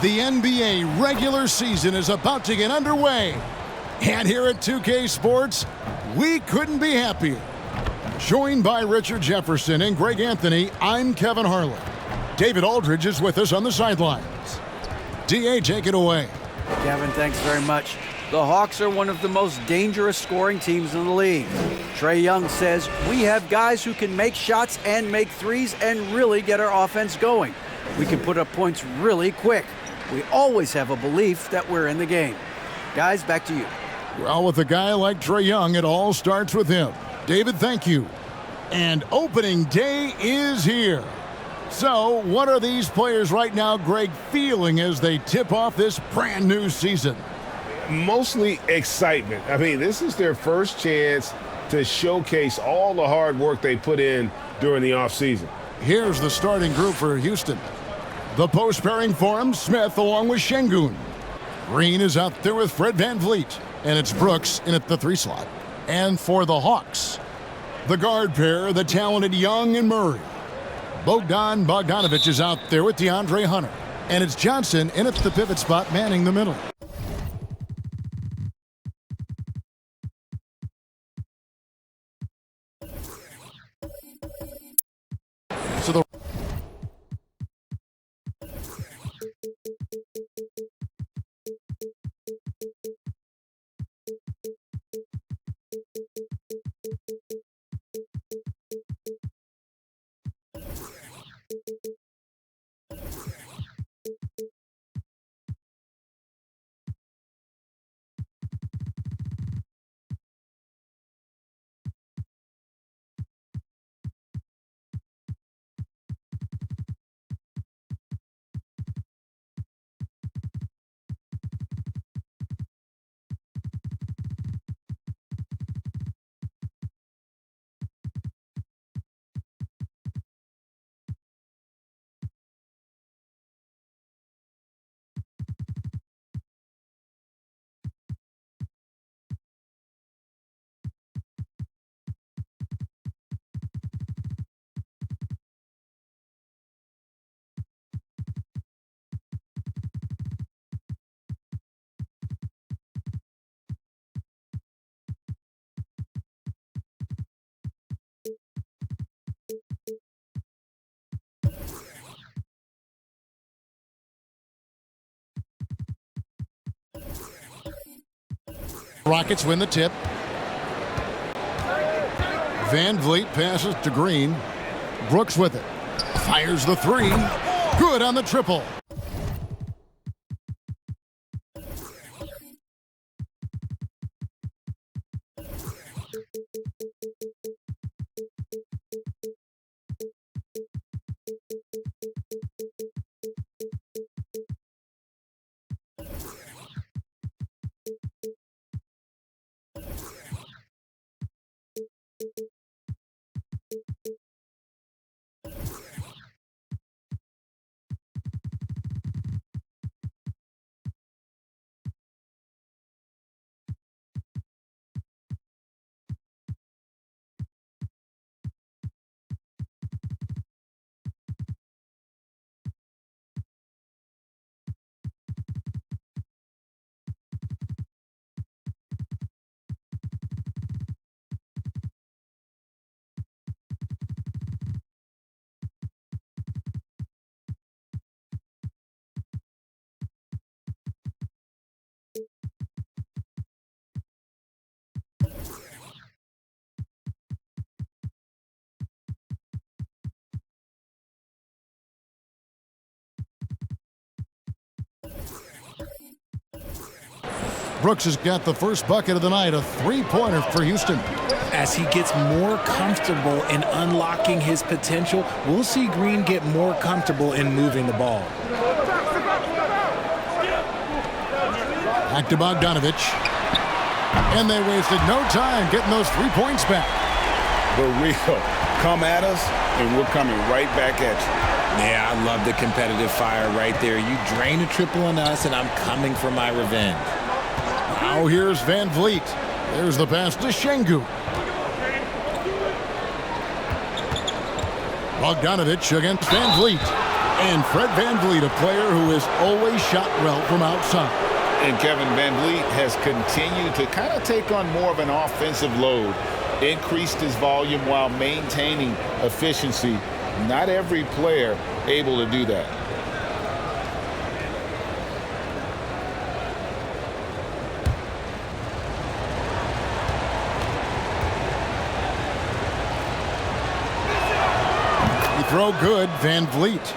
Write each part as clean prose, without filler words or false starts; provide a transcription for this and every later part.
The NBA regular season is about to get underway. And here at 2K Sports, we couldn't be happier. Joined by Richard Jefferson and Greg Anthony, I'm Kevin Harlan. David Aldridge is with us on the sidelines. DA, take it away. Kevin, thanks very much. The Hawks are one of the most dangerous scoring teams in the league. Trae Young says, we have guys who can make shots and make threes and really get our offense going. We can put up points really quick. We always have a belief that we're in the game. Guys, back to you. Well, with a guy like Trae Young, it all starts with him. David, thank you. And opening day is here. So, what are these players right now, Greg, feeling as they tip off this brand new season? Mostly excitement. I mean, this is their first chance to showcase all the hard work they put in during the offseason. Here's the starting group for Houston. The post pairing for him, Smith along with Şengün. Green is out there with Fred VanVleet. And it's Brooks in at the 3 slot. And for the Hawks, the guard pair, the talented Young and Murray. Bogdan Bogdanović is out there with DeAndre Hunter. And it's Johnson in at the pivot spot, manning the middle. So the Rockets win the tip. VanVleet passes to Green. Brooks with it. Fires the 3. Good on the triple. Brooks has got the first bucket of the night, a 3-pointer for Houston. As he gets more comfortable in unlocking his potential, we'll see Green get more comfortable in moving the ball. Back to Bogdanović. And they wasted no time getting those 3 points back. But we'll come at us, and we're coming right back at you. Yeah, I love the competitive fire right there. You drain a triple on us, and I'm coming for my revenge. Now here's VanVleet. There's the pass to Şengün. Bogdanović against VanVleet. And Fred VanVleet, a player who has always shot well from outside. And Kevin VanVleet has continued to kind of take on more of an offensive load, increased his volume while maintaining efficiency. Not every player able to do that. Throw good, VanVleet.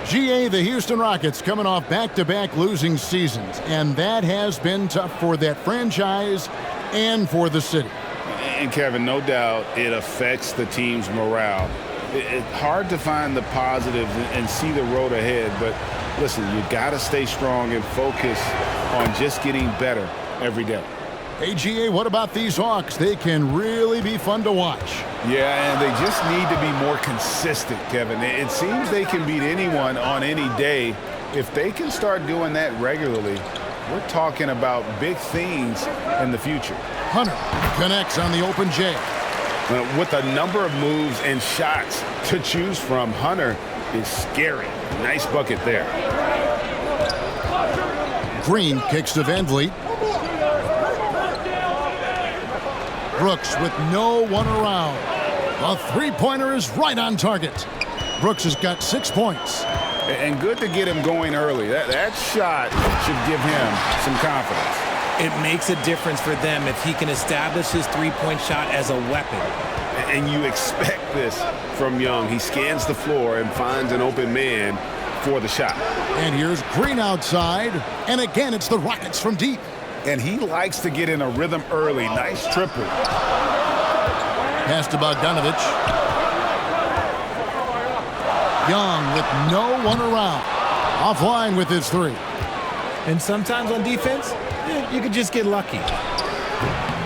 GA, the Houston Rockets coming off back-to-back losing seasons, and that has been tough for that franchise and for the city. And Kevin, no doubt it affects the team's morale. It's hard to find the positives and see the road ahead, but listen, you got to stay strong and focus on just getting better every day. Hey, GA, what about these Hawks? They can really be fun to watch. Yeah, and they just need to be more consistent, Kevin. It seems they can beat anyone on any day. If they can start doing that regularly, we're talking about big things in the future. Hunter connects on the open J. With a number of moves and shots to choose from, Hunter is scary. Nice bucket there. Green kicks to VanVleet. Brooks with no one around. A three-pointer is right on target. Brooks has got 6 points. And good to get him going early. That shot should give him some confidence. It makes a difference for them if he can establish his three-point shot as a weapon. And you expect this from Young. He scans the floor and finds an open man for the shot. And here's Green outside. And again, it's the Rockets from deep. And he likes to get in a rhythm early. Nice triple. Pass to Bogdanovich. Young with no one around. Offline with his three. And sometimes on defense, you could just get lucky.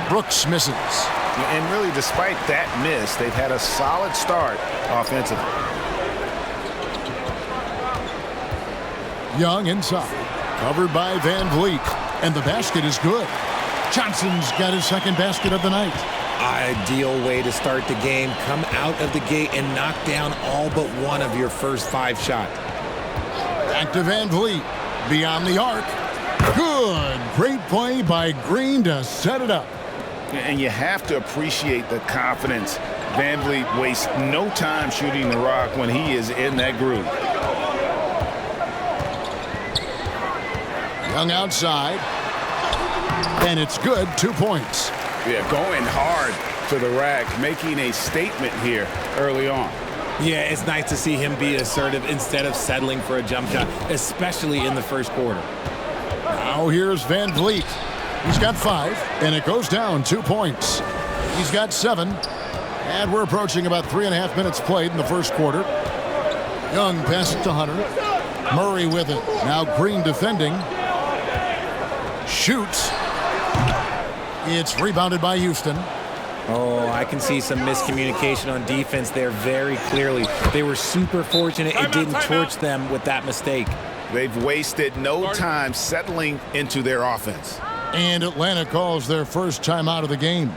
Brooks misses. And really, despite that miss, they've had a solid start offensively. Young inside. Covered by VanVleet. And the basket is good. Johnson's got his second basket of the night. Ideal way to start the game. Come out of the gate and knock down all but one of your first 5 shots. Back to VanVleet. Beyond the arc. Good. Great play by Green to set it up. And you have to appreciate the confidence. VanVleet wastes no time shooting the rock when he is in that groove. Young outside. And it's good. 2 points. Yeah, going hard to the rack, making a statement here early on. Yeah, it's nice to see him be assertive instead of settling for a jump shot, especially in the first quarter. Now here's VanVleet. He's got 5, and it goes down 2 points. He's got 7, and we're approaching about 3.5 minutes played in the first quarter. Young passes to Hunter. Murray with it. Now Green defending. Shoots. It's rebounded by Houston. Oh, I can see some miscommunication on defense there very clearly. They were super fortunate it didn't torch them with that mistake. They've wasted no time settling into their offense. And Atlanta calls their first timeout of the game.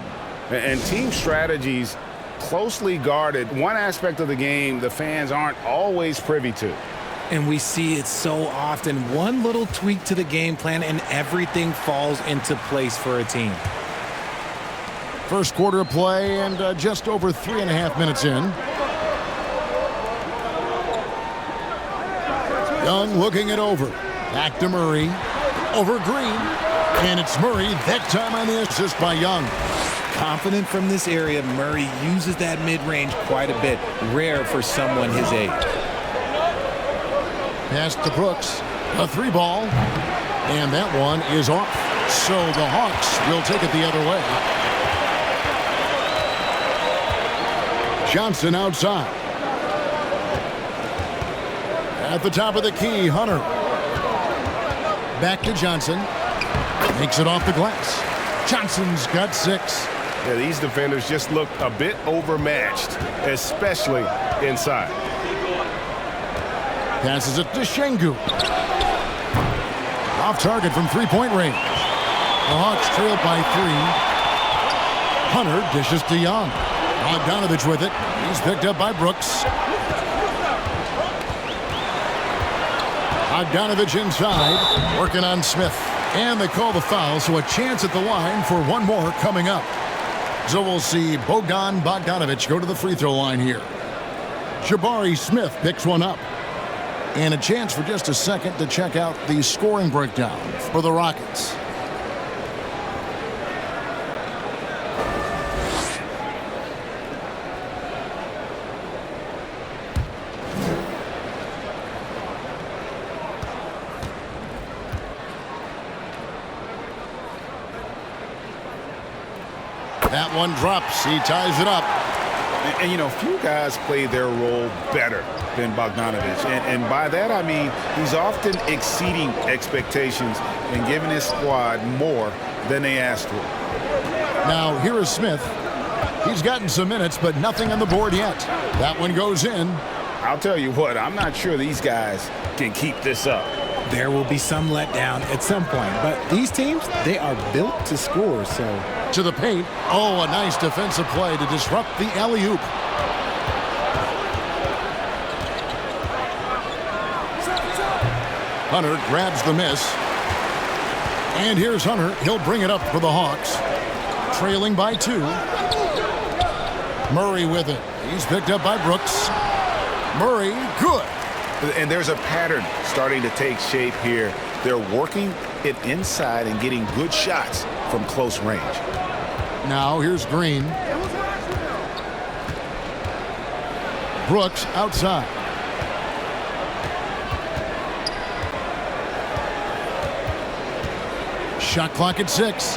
And team strategies closely guarded. One aspect of the game the fans aren't always privy to. And we see it so often. One little tweak to the game plan and everything falls into place for a team. First quarter of play and just over 3.5 minutes in. Young looking it over. Back to Murray. Over Green. And it's Murray that time on the assist by Young. Confident from this area, Murray uses that mid-range quite a bit. Rare for someone his age. Pass to Brooks. A 3-ball. And that one is off. So the Hawks will take it the other way. Johnson outside. At the top of the key, Hunter. Back to Johnson. Makes it off the glass. Johnson's got 6. Yeah, these defenders just look a bit overmatched, especially inside. Passes it to Şengün. Off target from three-point range. The Hawks trail by 3. Hunter dishes to Young. Bogdanovich with it. He's picked up by Brooks. Bogdanovich inside, working on Smith. And they call the foul, so a chance at the line for one more coming up. So we'll see Bogdan Bogdanovich go to the free throw line here. Jabari Smith picks one up. And a chance for just a second to check out the scoring breakdown for the Rockets. That one drops. He ties it up. And you know, few guys play their role better than Bogdanovich. And by that, I mean he's often exceeding expectations and giving his squad more than they asked for. Now, here is Smith. He's gotten some minutes, but nothing on the board yet. That one goes in. I'll tell you what, I'm not sure these guys can keep this up. There will be some letdown at some point, but these teams, they are built to score, so. To the paint. Oh, a nice defensive play to disrupt the alley-oop. Hunter grabs the miss. And here's Hunter. He'll bring it up for the Hawks. Trailing by 2. Murray with it. He's picked up by Brooks. Murray, good. And there's a pattern starting to take shape here. They're working it inside and getting good shots from close range. Now here's Green. Brooks outside. Shot clock at 6.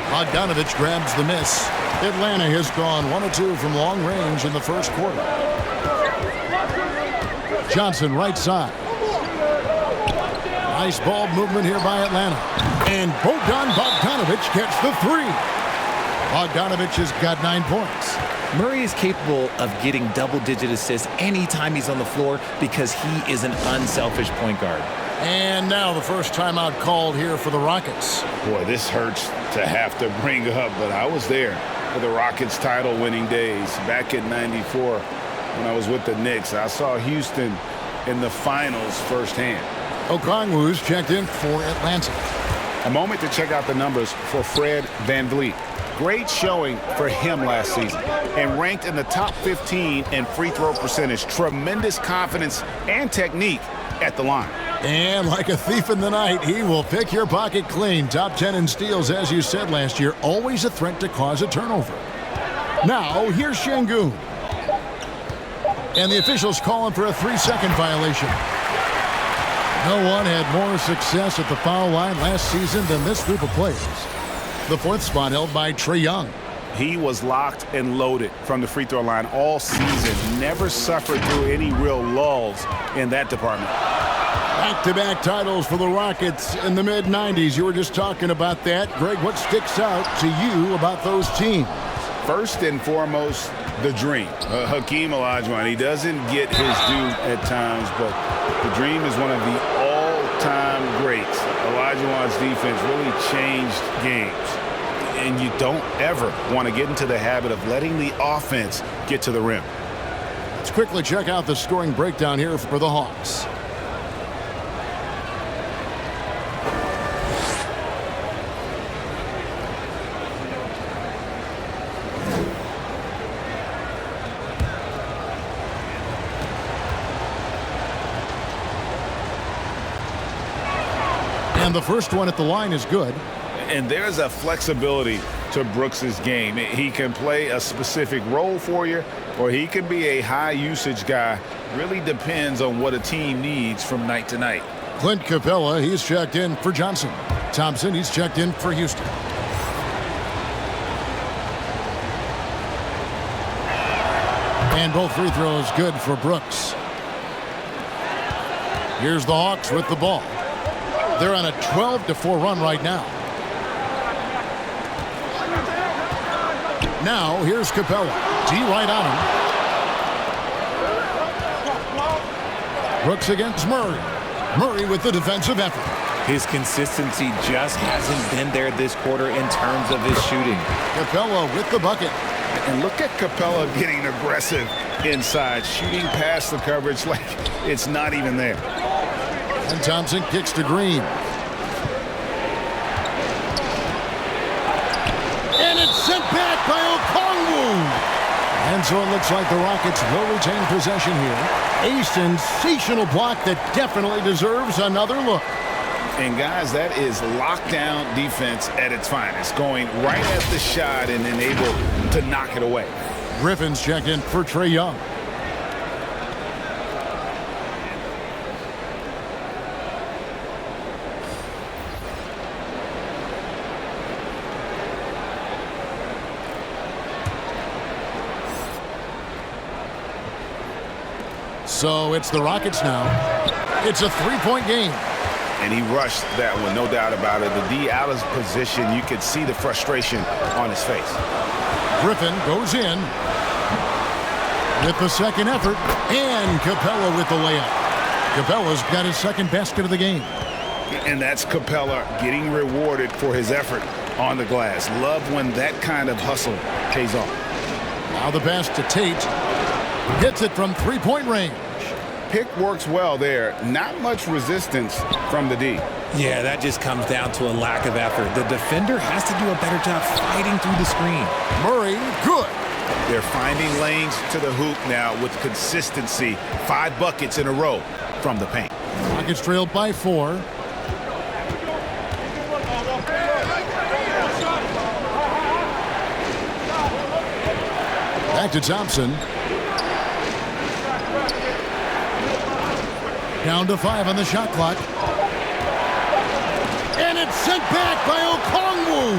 Bogdanovich grabs the miss. Atlanta has gone 1 of 2 from long range in the first quarter. Johnson right side. Nice ball movement here by Atlanta. And Bogdan Bogdanovich gets the 3. Bogdanovich has got 9 points. Murray is capable of getting double-digit assists anytime he's on the floor because he is an unselfish point guard. And now the first timeout called here for the Rockets. Boy, this hurts to have to bring up, but I was there for the Rockets title-winning days back in '94 when I was with the Knicks. I saw Houston in the finals firsthand. Okongwu's checked in for Atlanta. A moment to check out the numbers for Fred VanVleet. Great showing for him last season and ranked in the top 15 in free throw percentage. Tremendous confidence and technique at the line. And like a thief in the night, he will pick your pocket clean. Top 10 in steals, as you said last year, always a threat to cause a turnover. Now, here's Şengün. And the officials calling for a 3-second violation. No one had more success at the foul line last season than this group of players. The 4th spot held by Trae Young. He was locked and loaded from the free throw line all season. Never suffered through any real lulls in that department. Back-to-back titles for the Rockets in the mid-90s. You were just talking about that. Greg, what sticks out to you about those teams? First and foremost, the dream. Hakeem Olajuwon, he doesn't get his due at times, but the dream is one of the all-time greats. Olajuwon's defense really changed games. And you don't ever want to get into the habit of letting the offense get to the rim. Let's quickly check out the scoring breakdown here for the Hawks. And the first one at the line is good. And there's a flexibility to Brooks's game. He can play a specific role for you, or he can be a high-usage guy. Really depends on what a team needs from night to night. Clint Capella, he's checked in for Johnson. Thompson, he's checked in for Houston. And both free throws good for Brooks. Here's the Hawks with the ball. They're on a 12-4 run right now. Now, here's Capella. D right on him. Brooks against Murray. Murray with the defensive effort. His consistency just hasn't been there this quarter in terms of his shooting. Capella with the bucket. And look at Capella getting aggressive inside, shooting past the coverage like it's not even there. And Thompson kicks to Green. And it's sent back by Okongwu. And so it looks like the Rockets will retain possession here. A sensational block that definitely deserves another look. And guys, that is lockdown defense at its finest, going right at the shot and then able to knock it away. Griffin's check in for Trae Young. So it's the Rockets now. It's a three-point game. And he rushed that one, no doubt about it. The D out of position, you could see the frustration on his face. Griffin goes in with the second effort, and Capella with the layup. Capella's got his second basket of the game. And that's Capella getting rewarded for his effort on the glass. Love when that kind of hustle pays off. Now the pass to Tate. Gets it from three-point range. Pick works well there. Not much resistance from the D. Yeah, that just comes down to a lack of effort. The defender has to do a better job fighting through the screen. Murray, good. They're finding lanes to the hoop now with consistency. 5 buckets in a row from the paint. Rockets trailed by 4. Back to Thompson. Down to 5 on the shot clock. And it's sent back by Okongwu.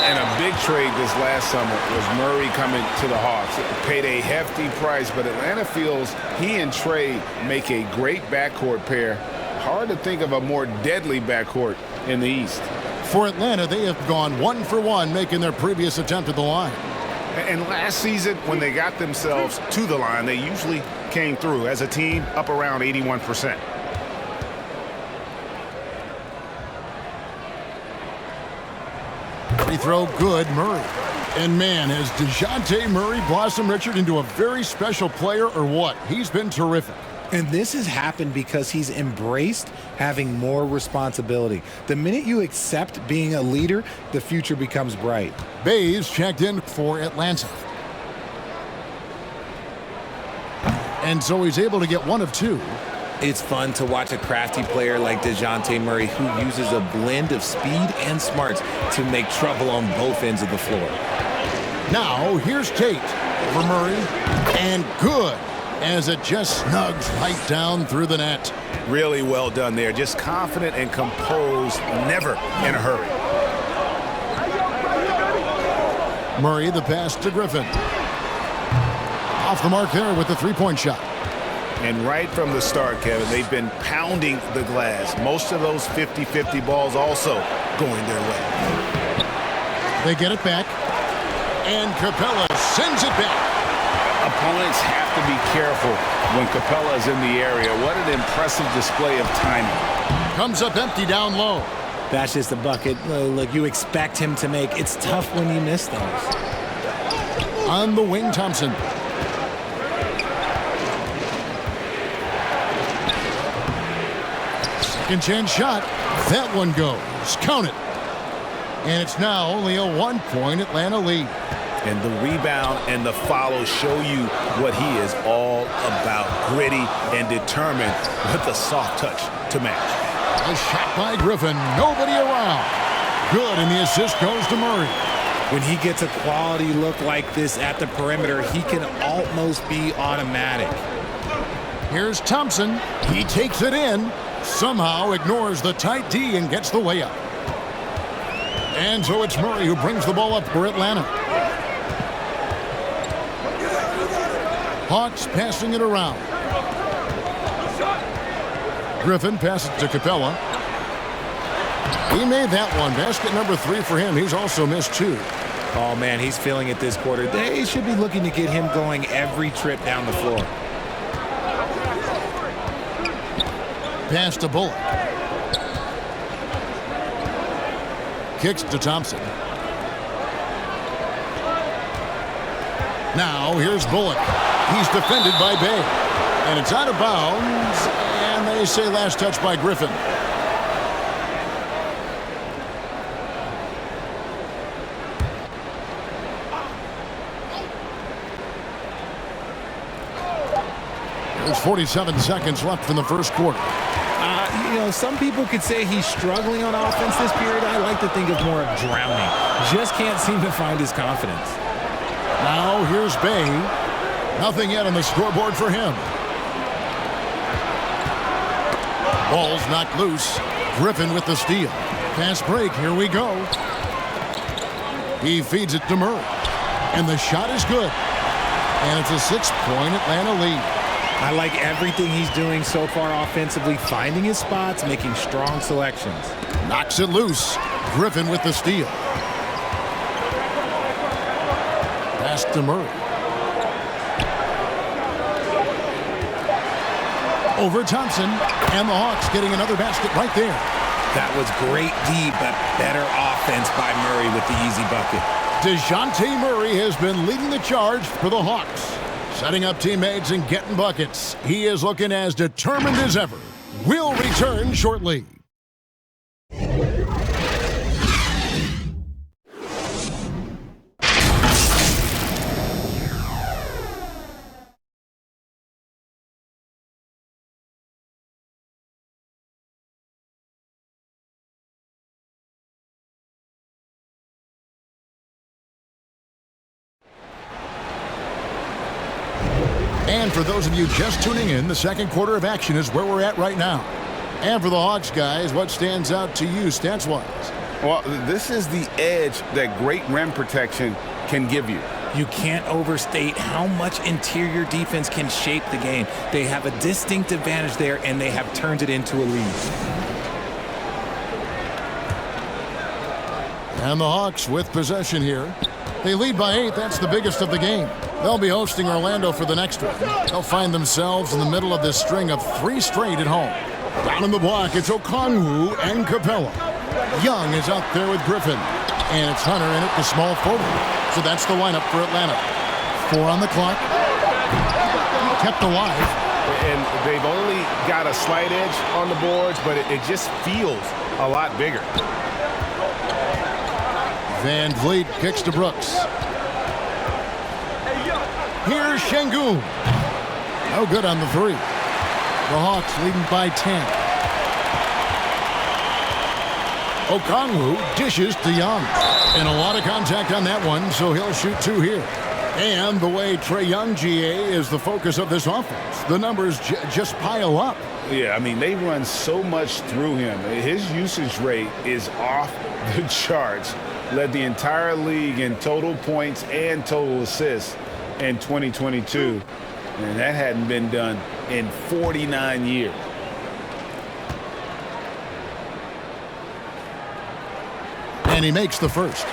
And a big trade this last summer was Murray coming to the Hawks. It paid a hefty price, but Atlanta feels he and Trae make a great backcourt pair. Hard to think of a more deadly backcourt in the East. For Atlanta, they have gone 1 for 1, making their previous attempt at the line. And last season, when they got themselves to the line, they usually came through as a team up around 81%. Free throw good, Murray. And man, has DeJounte Murray blossomed, Richard, into a very special player or what? He's been terrific. And this has happened because he's embraced having more responsibility. The minute you accept being a leader, the future becomes bright. Bays checked in for Atlanta. And so he's able to get 1 of 2. It's fun to watch a crafty player like DeJounte Murray who uses a blend of speed and smarts to make trouble on both ends of the floor. Now, here's Tate for Murray. And good, as it just snugs right down through the net. Really well done there. Just confident and composed, never in a hurry. Murray, the pass to Griffin. Off the mark there with the three-point shot. And right from the start, Kevin, they've been pounding the glass. Most of those 50-50 balls also going their way. They get it back. And Capella sends it back. Opponents have to be careful when Capella is in the area. What an impressive display of timing. Comes up empty down low. That's just a bucket. Look, you expect him to make. It's tough when you miss those. On the wing, Thompson. Second chance shot. That one goes. Count it. And it's now only a 1-point Atlanta lead. And the rebound and the follow show you what he is all about. Gritty and determined with the soft touch to match. A shot by Griffin. Nobody around. Good, and the assist goes to Murray. When he gets a quality look like this at the perimeter, he can almost be automatic. Here's Thompson. He takes it in. Somehow ignores the tight D and gets the layup. And so it's Murray who brings the ball up for Atlanta. Hawks passing it around. Griffin passes to Capella. He made that one. Basket number 3 for him. He's also missed 2. Oh, man, he's feeling it this quarter. They should be looking to get him going every trip down the floor. Pass to Bullock. Kicks to Thompson. Now here's Bullock. He's defended by Bay. And it's out of bounds. And they say last touch by Griffin. There's 47 seconds left in the first quarter. Some people could say he's struggling on offense this period. I like to think of more of drowning. Just can't seem to find his confidence. Now here's Bay. Nothing yet on the scoreboard for him. Ball's knocked loose. Griffin with the steal. Fast break. Here we go. He feeds it to Murray. And the shot is good. And it's a 6-point Atlanta lead. I like everything he's doing so far offensively, finding his spots, making strong selections. Knocks it loose. Griffin with the steal. Pass to Murray. Over Thompson. And the Hawks getting another basket right there. That was great D, but better offense by Murray with the easy bucket. DeJounte Murray has been leading the charge for the Hawks. Setting up teammates and getting buckets. He is looking as determined as ever. We'll return shortly. And for those of you just tuning in, the second quarter of action is where we're at right now. And for the Hawks, guys, what stands out to you stats-wise? Well, this is the edge that great rim protection can give you. You can't overstate how much interior defense can shape the game. They have a distinct advantage there, and they have turned it into a lead. And the Hawks with possession here. They lead by 8. That's the biggest of the game. They'll be hosting Orlando for the next one. They'll find themselves in the middle of this string of 3 straight at home. Down in the block, it's Okongwu and Capella. Young is out there with Griffin. And it's Hunter in at the small forward. So that's the lineup for Atlanta. 4 on the clock. Kept alive. And they've only got a slight edge on the boards, but it just feels a lot bigger. Van Vliet kicks to Brooks. Here's Şengün. No good on the 3. The Hawks leading by 10. Okongwu dishes to Young. And a lot of contact on that one, so he'll shoot 2 here. And the way Trae Young, GA, is the focus of this offense. The numbers just pile up. Yeah, I mean, they run so much through him. His usage rate is off the charts. Led the entire league in total points and total assists in 2022. And that hadn't been done in 49 years. And he makes the first.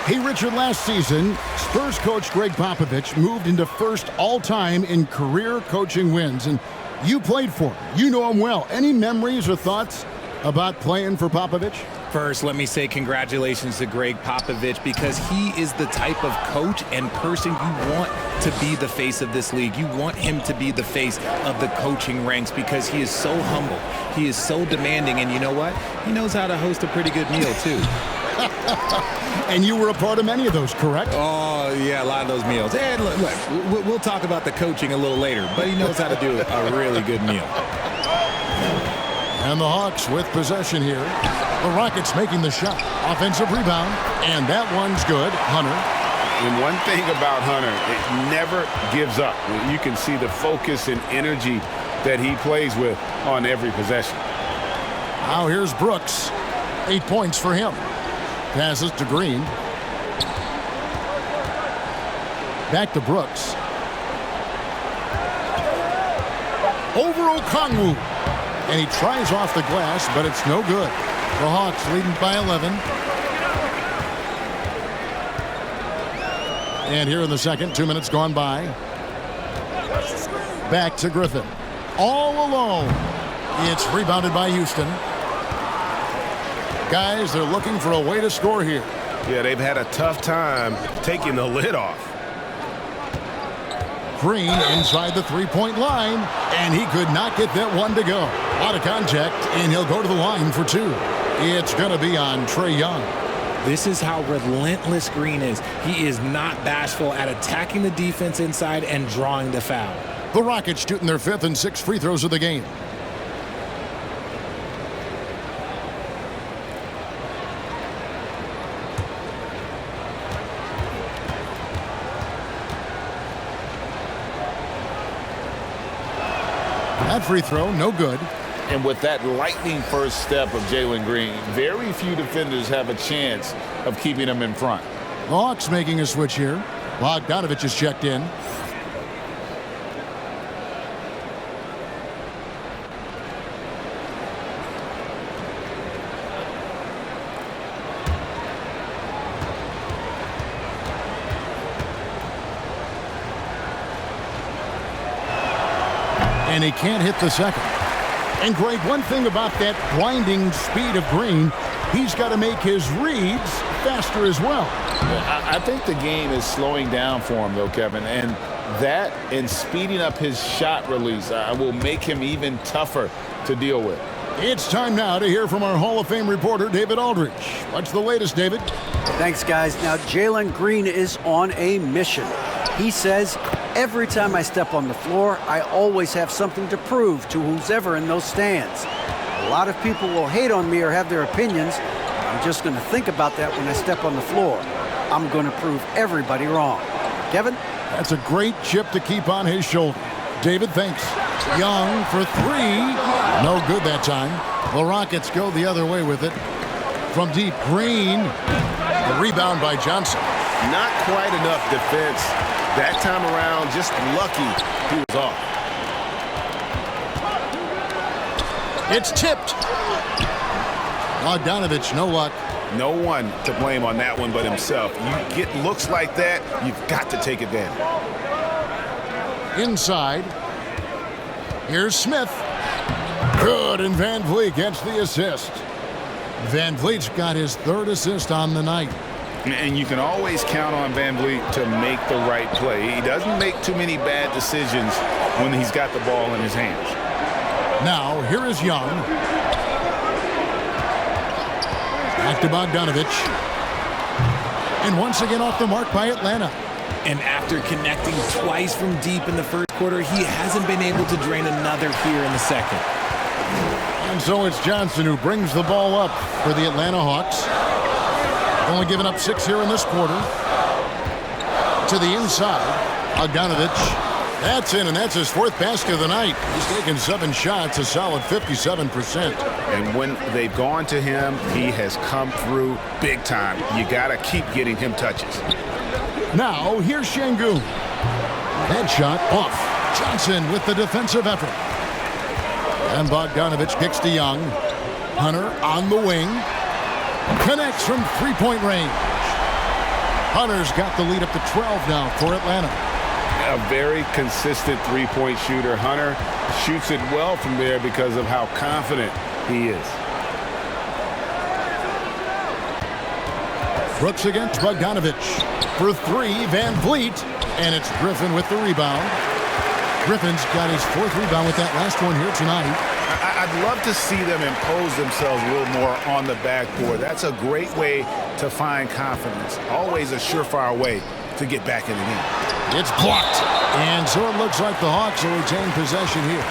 Hey, Richard, last season, Spurs coach Greg Popovich moved into first all-time in career coaching wins. And you played for him. You know him well. Any memories or thoughts about playing for Popovich? First, let me say congratulations to Greg Popovich, because he is the type of coach and person you want to be the face of this league. You want him to be the face of the coaching ranks, because he is so humble. He is so demanding, and you know what? He knows how to host a pretty good meal, too. And you were a part of many of those, correct? Oh, yeah, a lot of those meals. And look, we'll talk about the coaching a little later, but he knows how to do a really good meal. And the Hawks with possession here. The Rockets making the shot. Offensive rebound. And that one's good. Hunter. And one thing about Hunter, it never gives up. You can see the focus and energy that he plays with on every possession. Now here's Brooks. 8 points for him. Passes to Green. Back to Brooks. Over Okongwu. And he tries off the glass, but it's no good. The Hawks leading by 11. And here in the second, 2 minutes gone by. Back to Griffin. All alone. It's rebounded by Houston. Guys, they're looking for a way to score here. Yeah, they've had a tough time taking the lid off. Green inside the three-point line, and he could not get that one to go. Out of contact, and he'll go to the line for two. It's going to be on Trae Young. This is how relentless Green is. He is not bashful at attacking the defense inside and drawing the foul. The Rockets shooting their 5th and 6th free throws of the game. That free throw, no good. And with that lightning first step of Jalen Green, very few defenders have a chance of keeping him in front. The Hawks making a switch here. Bogdanovich is checked in. And he can't hit the second. And Greg, one thing about that blinding speed of Green, he's got to make his reads faster as well. I think the game is slowing down for him, though, Kevin. And that and speeding up his shot release will make him even tougher to deal with. It's time now to hear from our Hall of Fame reporter, David Aldridge. What's the latest, David? Thanks, guys. Now, Jalen Green is on a mission. He says, every time I step on the floor, I always have something to prove to who's ever in those stands. A lot of people will hate on me or have their opinions. I'm just going to think about that when I step on the floor. I'm going to prove everybody wrong. Kevin? That's a great chip to keep on his shoulder. David, thanks. Young for three. No good that time. The Rockets go the other way with it. From deep, Green. The rebound by Johnson. Not quite enough defense. That time around, just lucky he was off. It's tipped. Bogdanovich, no luck. No one to blame on that one but himself. You get looks like that, you've got to take advantage. Inside. Here's Smith. Good, and Van Vliet gets the assist. Van Vliet's got his 3rd assist on the night. And you can always count on Van Vliet to make the right play. He doesn't make too many bad decisions when he's got the ball in his hands. Now, here is Young. Back to Bogdanovich. And once again off the mark by Atlanta. And after connecting twice from deep in the first quarter, he hasn't been able to drain another here in the second. And so it's Johnson who brings the ball up for the Atlanta Hawks. Only given up 6 here in this quarter. To the inside, Bogdanovich. That's in, and that's his 4th basket of the night. He's taken 7 shots, a solid 57%. And when they've gone to him, he has come through big time. You got to keep getting him touches. Now, here's Şengün. Headshot off. Johnson with the defensive effort. And Bogdanovich kicks to Young. Hunter on the wing. Connects from three-point range. Hunter's got the lead up to 12 now for Atlanta. A very consistent three-point shooter. Hunter shoots it well from there because of how confident he is. Brooks against Bogdanovich. For 3, Van Vliet. And it's Griffin with the rebound. Griffin's got his 4th rebound with that last one here tonight. I'd love to see them impose themselves a little more on the backboard. That's a great way to find confidence. Always a surefire way to get back in the game. It's blocked. And so it looks like the Hawks will retain possession here.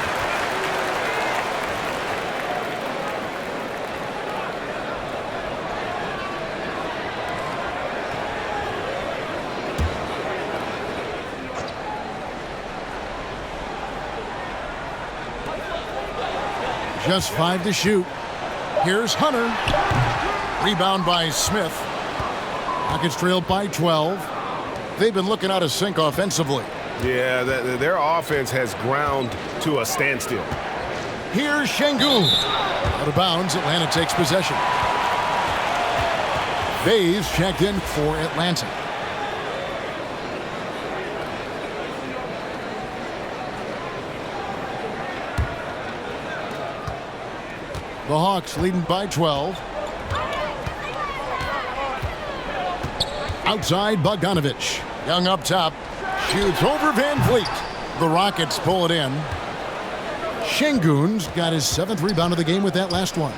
Just 5 to shoot. Here's Hunter. Rebound by Smith. Rockets trailed by 12. They've been looking out of sync offensively. Yeah, their offense has ground to a standstill. Here's Şengün. Out of bounds, Atlanta takes possession. Faye's checked in for Atlanta. The Hawks leading by 12. Outside, Bogdanovich. Young up top. Shoots over Van Vliet. The Rockets pull it in. Şengün's got his 7th rebound of the game with that last one.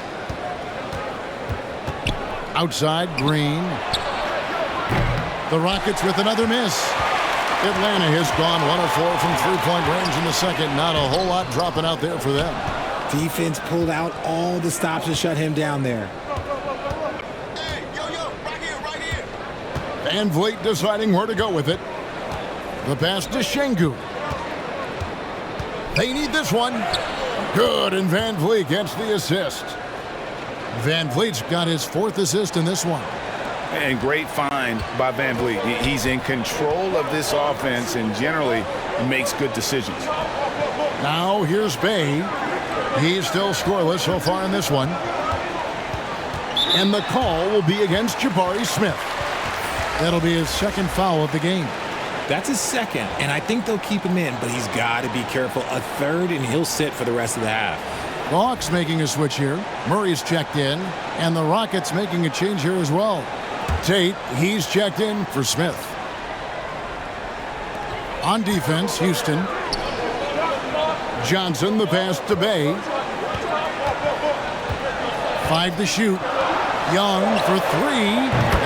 Outside, Green. The Rockets with another miss. Atlanta has gone 1 of 4 from three-point range in the second. Not a whole lot dropping out there for them. Defense pulled out all the stops to shut him down there. Hey, right here. Van Vliet deciding where to go with it. The pass to Şengün. They need this one. Good, and Van Vliet gets the assist. Van Vliet's got his 4th assist in this one. And great find by Van Vliet. He's in control of this offense and generally makes good decisions. Now here's Bey. He's still scoreless so far in this one. And the call will be against Jabari Smith. That'll be his 2nd foul of the game. That's his 2nd, and I think they'll keep him in, but he's got to be careful. A 3rd, and he'll sit for the rest of the half. The Hawks making a switch here. Murray's checked in, and the Rockets making a change here as well. Tate, he's checked in for Smith. On defense, Houston. Johnson, the pass to Bey. 5 to shoot. Young for 3.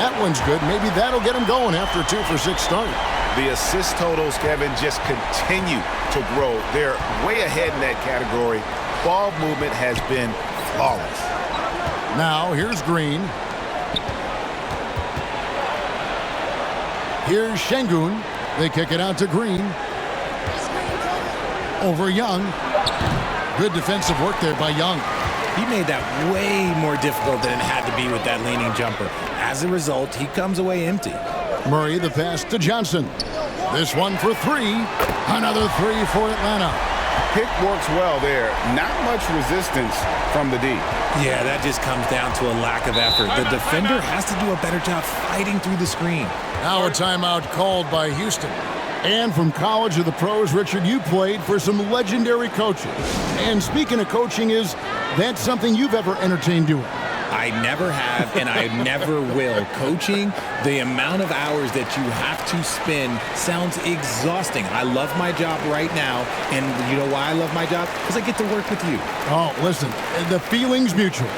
That one's good. Maybe that'll get him going after a 2 for 6 start. The assist totals, Kevin, just continue to grow. They're way ahead in that category. Ball movement has been flawless. Now, here's Green. Here's Şengün. They kick it out to Green. Over Young. Good defensive work there by Young. He made that way more difficult than it had to be with that leaning jumper. As a result, he comes away empty. Murray, the pass to Johnson. This one for 3. Another 3 for Atlanta. Pick works well there. Not much resistance from the D. Yeah, that just comes down to a lack of effort. The defender has to do a better job fighting through the screen. Now a timeout called by Houston. And from college to the pros, Richard, you played for some legendary coaches. And speaking of coaching, is that something you've ever entertained doing? I never have, and I never will. Coaching, the amount of hours that you have to spend sounds exhausting. I love my job right now, and you know why I love my job? Because I get to work with you. Oh, listen, the feeling's mutual.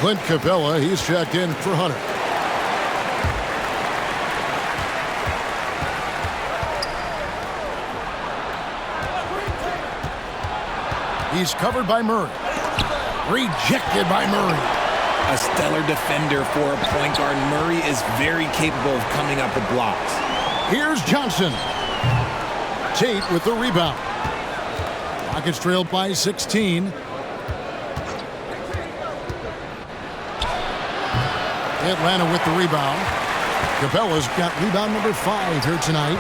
Clint Capella, he's checked in for Hunter. He's covered by Murray. Rejected by Murray. A stellar defender for a point guard. Murray is very capable of coming up with blocks. Here's Johnson. Tate with the rebound. Rockets trailed by 16. Atlanta with the rebound. Capella's got rebound number 5 here tonight.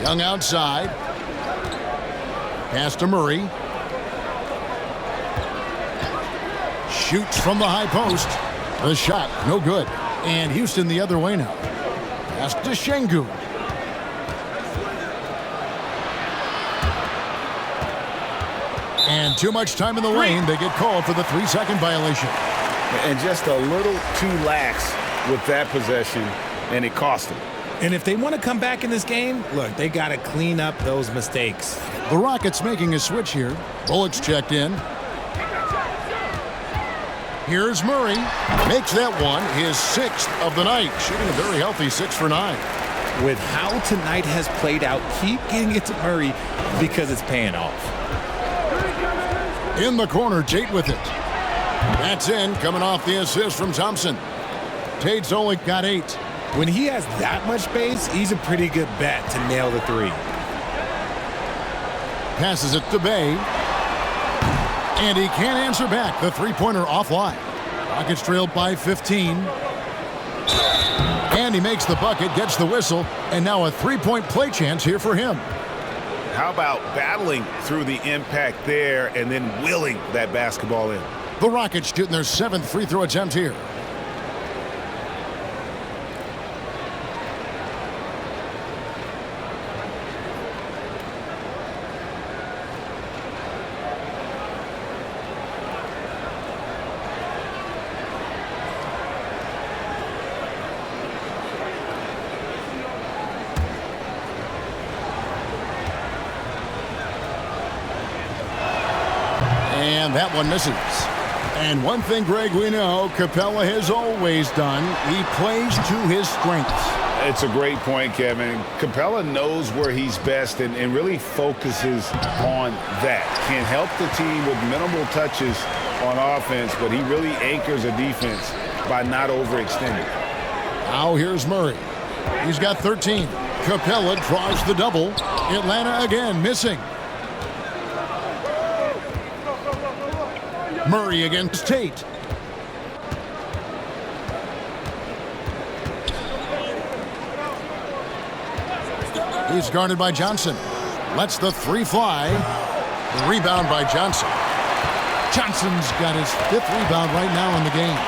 Young outside. Pass to Murray. Shoots from the high post. The shot, no good. And Houston the other way now. Pass to Şengün. And too much time in the lane. They get called for the 3-second violation. And just a little too lax with that possession, and it cost them. And if they want to come back in this game, look, they got to clean up those mistakes. The Rockets making a switch here. Bullock's checked in. Here's Murray. Makes that one his 6th of the night. Shooting a very healthy 6 for 9. With how tonight has played out, keep getting it to Murray because it's paying off. In the corner, Tate with it. That's in, coming off the assist from Thompson. Tate's only got 8. When he has that much space, he's a pretty good bet to nail the 3. Passes it to Bay. And he can't answer back. The three-pointer offline. Rockets trailed by 15. And he makes the bucket, gets the whistle, and now a three-point play chance here for him. How about battling through the impact there and then willing that basketball in? The Rockets shooting their 7th free throw attempt here. And that one misses. And one thing, Greg, we know Capella has always done. He plays to his strengths. It's a great point, Kevin. Capella knows where he's best and really focuses on that. Can help the team with minimal touches on offense, but he really anchors a defense by not overextending. Now here's Murray. He's got 13. Capella draws the double. Atlanta again missing. Murray against Tate. He's guarded by Johnson. Lets the 3 fly. The rebound by Johnson. Johnson's got his 5th rebound right now in the game.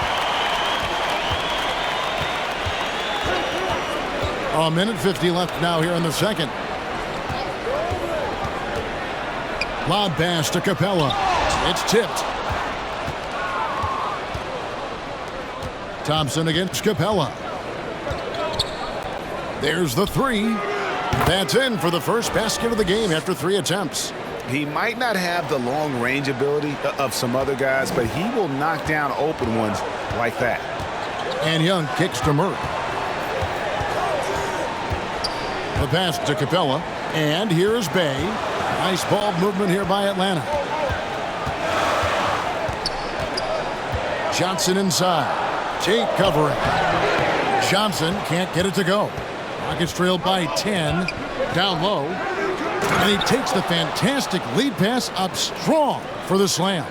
A minute 50 left now here in the second. Lob pass to Capella. It's tipped. Thompson against Capella. There's the 3. That's in for the first basket of the game after 3 attempts. He might not have the long range ability of some other guys, but he will knock down open ones like that. And Young kicks to Murray. The pass to Capella. And here's Bay. Nice ball movement here by Atlanta. Johnson inside. Tate covering. Johnson can't get it to go. Rockets trailed by 10. Down low. And he takes the fantastic lead pass up strong for the slam.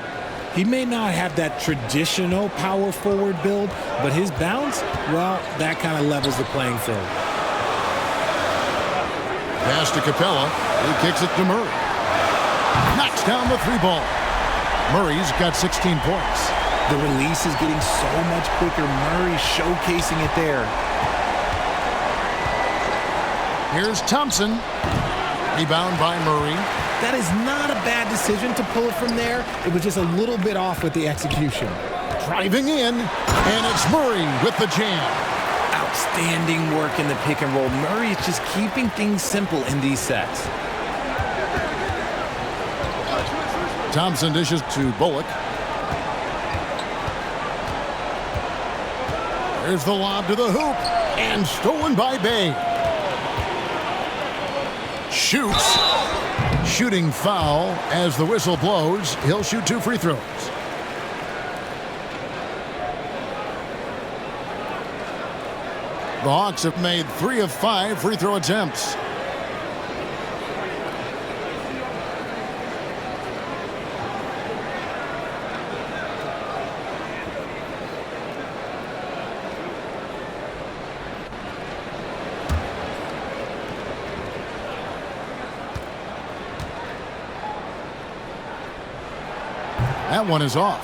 He may not have that traditional power forward build, but his bounce, well, that kind of levels the playing field. Pass to Capella. He kicks it to Murray. Knocks down the 3 ball. Murray's got 16 points. The release is getting so much quicker. Murray showcasing it there. Here's Thompson. Rebound by Murray. That is not a bad decision to pull it from there. It was just a little bit off with the execution. Driving in, and it's Murray with the jam. Outstanding work in the pick and roll. Murray is just keeping things simple in these sets. Thompson dishes to Bullock. There's the lob to the hoop, and stolen by Bay. Shoots. Shooting foul as the whistle blows. He'll shoot 2 free throws. The Hawks have made 3 of 5 free throw attempts. That one is off.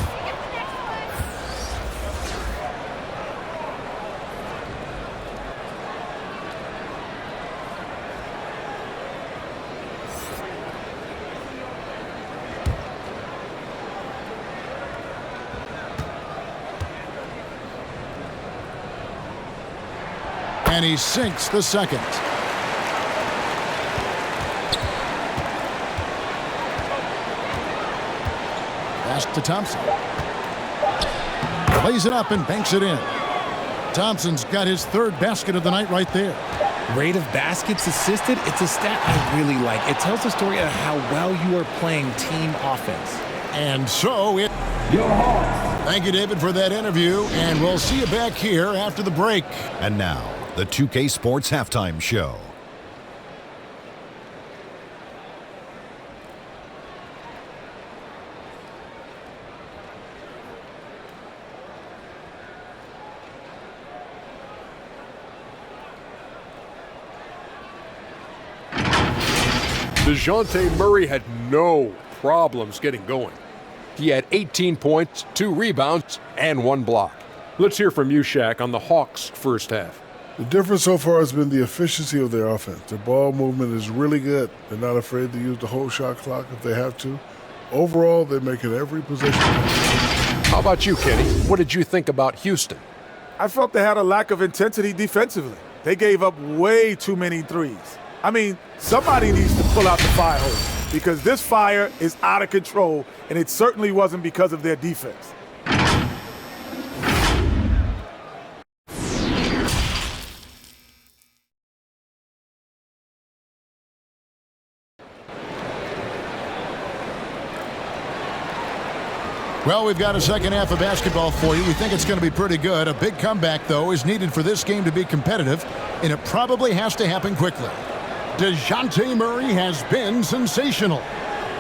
And he sinks the second. Pass to Thompson. Lays it up and banks it in. Thompson's got his 3rd basket of the night right there. Rate of baskets assisted, it's a stat I really like. It tells the story of how well you are playing team offense. And so it... Thank you, David, for that interview, and we'll see you back here after the break. And now, the 2K Sports Halftime Show. DeJounte Murray had no problems getting going. He had 18 points, 2 rebounds, and 1 block. Let's hear from you, Shaq, on the Hawks' first half. The difference so far has been the efficiency of their offense. Their ball movement is really good. They're not afraid to use the whole shot clock if they have to. Overall, they're making every possession. How about you, Kenny? What did you think about Houston? I felt they had a lack of intensity defensively. They gave up way too many threes. I mean, somebody needs to pull out the fire hose because this fire is out of control, and it certainly wasn't because of their defense. Well, we've got a second half of basketball for you. We think it's going to be pretty good. A big comeback, though, is needed for this game to be competitive, and it probably has to happen quickly. DeJounte Murray has been sensational.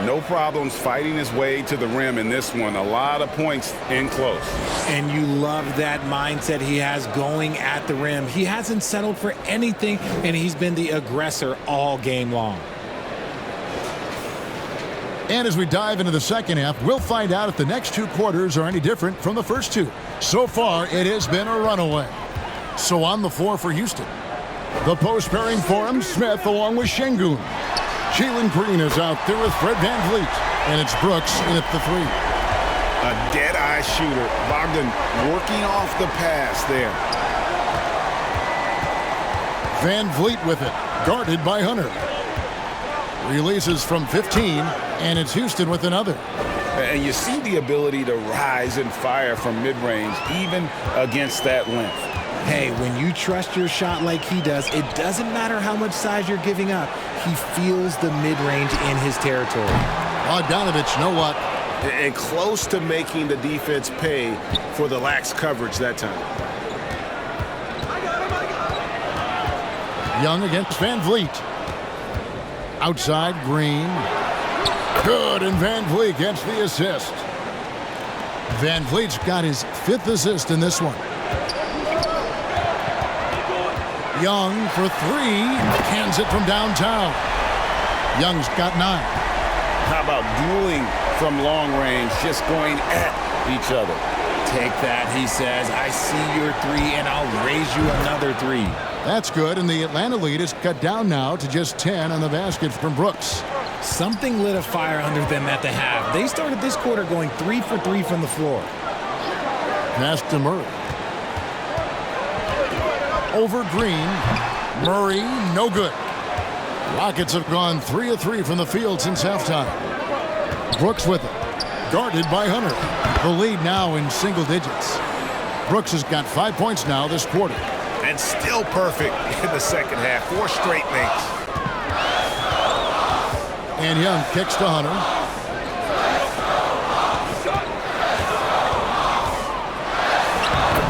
No problems fighting his way to the rim in this one. A lot of points in close. And you love that mindset he has going at the rim. He hasn't settled for anything, and he's been the aggressor all game long. And as we dive into the second half, we'll find out if the next 2 quarters are any different from the first 2. So far, it has been a runaway. So on the floor for Houston, the post pairing for him, Smith along with Şengün. Jalen Green is out there with Fred VanVleet, and it's Brooks in at the 3. A dead-eye shooter. Bogdan working off the pass there. VanVleet with it, guarded by Hunter. Releases from 15, and it's Houston with another. And you see the ability to rise and fire from mid-range, even against that length. Hey, when you trust your shot like he does, it doesn't matter how much size you're giving up. He feels the mid-range in his territory. Bogdanovich, know what? And close to making the defense pay for the lax coverage that time. Young against VanVleet. Outside, Green. Good, and VanVleet gets the assist. VanVleet's got his 5th assist in this one. Young for 3, cans it from downtown. Young's got 9. How about dueling from long range, just going at each other? Take that, he says. I see your 3, and I'll raise you another 3. That's good, and the Atlanta lead is cut down now to just 10 on the basket from Brooks. Something lit a fire under them at the half. They started this quarter going 3 for 3 from the floor. Pass to Murray. Over Green. Murray, no good. Rockets have gone 3 of 3 from the field since halftime. Brooks with it. Guarded by Hunter. The lead now in single digits. Brooks has got 5 points now this quarter. And still perfect in the second half. 4 straight makes. And Young kicks to Hunter.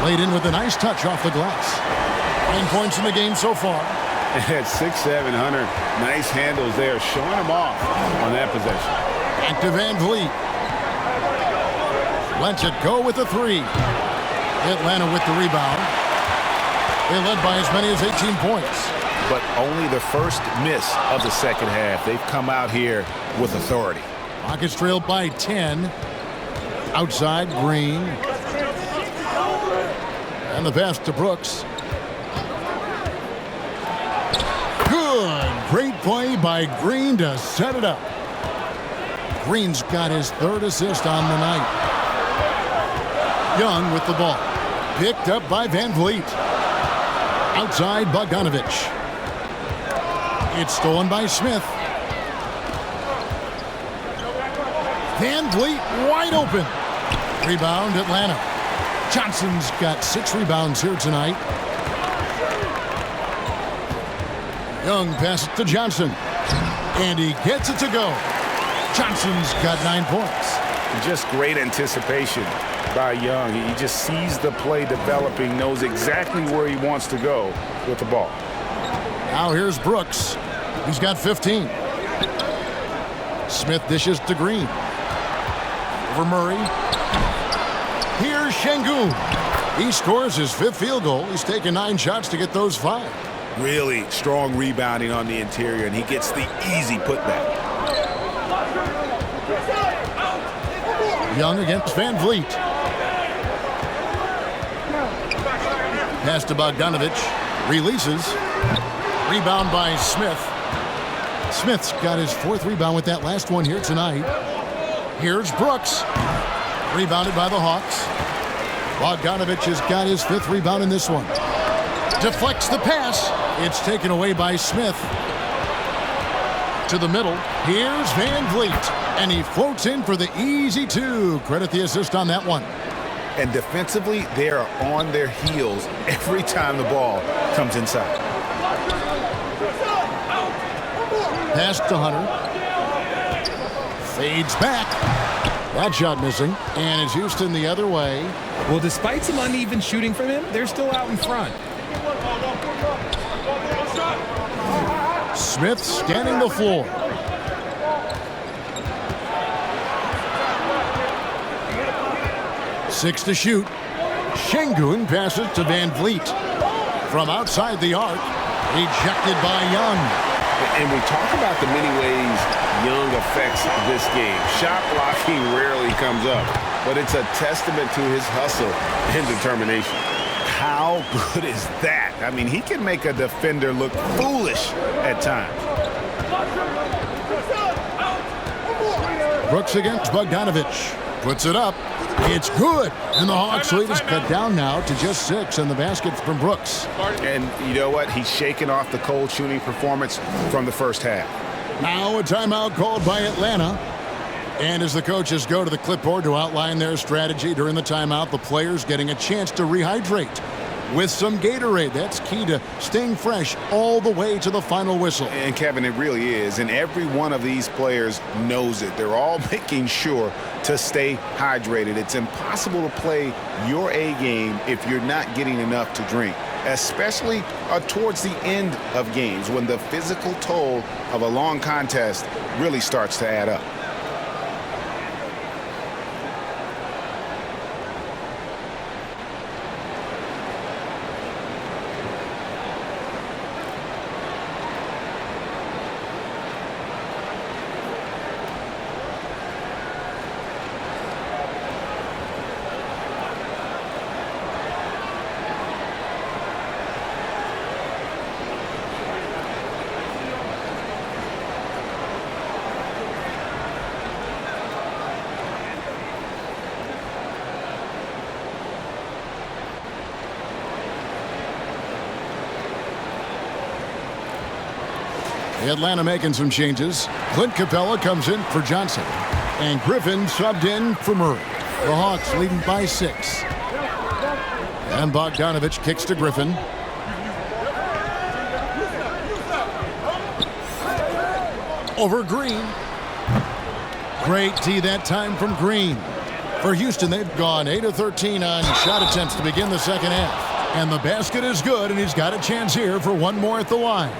Laid in with a nice touch off the glass. 9 points in the game so far. At 6'7", Hunter, nice handles there, showing him off on that possession. Back to VanVleet. Lets it go with the 3. Atlanta with the rebound. They led by as many as 18 points. But only the first miss of the second half. They've come out here with authority. Rockets trailed by 10. Outside, Green. And the pass to Brooks. Good. Great play by Green to set it up. Green's got his 3rd assist on the night. Young with the ball. Picked up by VanVleet. Outside, Bogdanovich. It's stolen by Smith. VanVleet wide open. Rebound, Atlanta. Johnson's got 6 rebounds here tonight. Young passes to Johnson. And he gets it to go. Johnson's got 9 points. Just great anticipation by Young. He just sees the play developing, knows exactly where he wants to go with the ball. Now here's Brooks. He's got 15. Smith dishes to Green. Over Murray. Here's Şengün. He scores his 5th field goal. He's taken 9 shots to get those 5. Really strong rebounding on the interior, and he gets the easy putback. Young against Van Vliet. Pass to Bogdanovic. Releases. Rebound by Smith. Smith's got his 4th rebound with that last one here tonight. Here's Brooks. Rebounded by the Hawks. Bogdanovic has got his 5th rebound in this one. Deflects the pass. It's taken away by Smith. To the middle. Here's Van Vliet. And he floats in for the easy 2. Credit the assist on that one. And defensively, they are on their heels every time the ball comes inside. Pass to Hunter. Fades back. That shot missing. And it's Houston the other way. Well, despite some uneven shooting from him, they're still out in front. Smith scanning the floor. Six to shoot. Şengün passes to Van Vliet. From outside the arc. Rejected by Young. And we talk about the many ways Young affects this game. Shot blocking rarely comes up, but it's a testament to his hustle and determination. How good is that? I mean, he can make a defender look foolish at times. Brooks against Bogdanovic. Puts it up. It's good. And the Hawks lead is cut down now to just 6, and the basket from Brooks. And you know what? He's shaking off the cold shooting performance from the first half. Now a timeout called by Atlanta. And as the coaches go to the clipboard to outline their strategy during the timeout, the players getting a chance to rehydrate with some Gatorade. That's key to staying fresh all the way to the final whistle. And Kevin, it really is. And every one of these players knows it. They're all making sure to stay hydrated. It's impossible to play your A game if you're not getting enough to drink, especially towards the end of games when the physical toll of a long contest really starts to add up. Atlanta making some changes. Clint Capella comes in for Johnson. And Griffin subbed in for Murray. The Hawks leading by 6. And Bogdanovic kicks to Griffin. Over Green. Great D that time from Green. For Houston, they've gone 8 of 13 on shot attempts to begin the second half. And the basket is good, and he's got a chance here for one more at the line.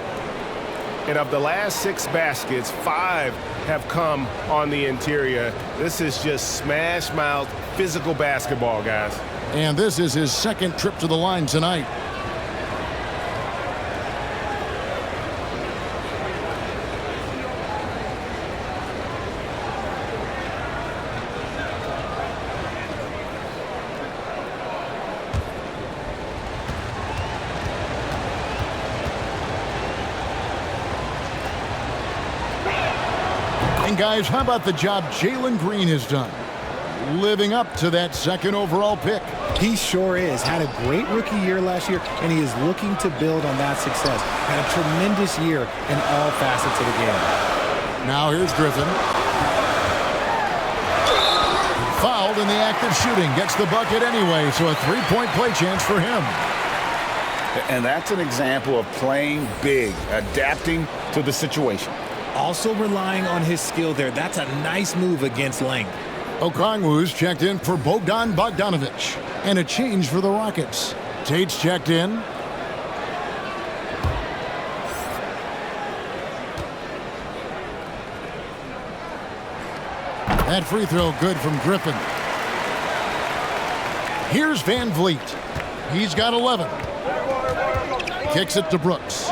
And of the last 6 baskets, 5 have come on the interior. This is just smash mouth physical basketball, guys. And this is his second trip to the line tonight. And guys, how about the job Jalen Green has done? Living up to that second overall pick. He sure is. Had a great rookie year last year, and he is looking to build on that success. Had a tremendous year in all facets of the game. Now here's Griffin. Fouled in the act of shooting. Gets the bucket anyway, so a 3-point play chance for him. And that's an example of playing big, adapting to the situation. Also relying on his skill there. That's a nice move against length. Okongwu's checked in for Bogdan Bogdanovic. And a change for the Rockets. Tate's checked in. That free throw good from Griffin. Here's Van Vliet. He's got 11. Kicks it to Brooks.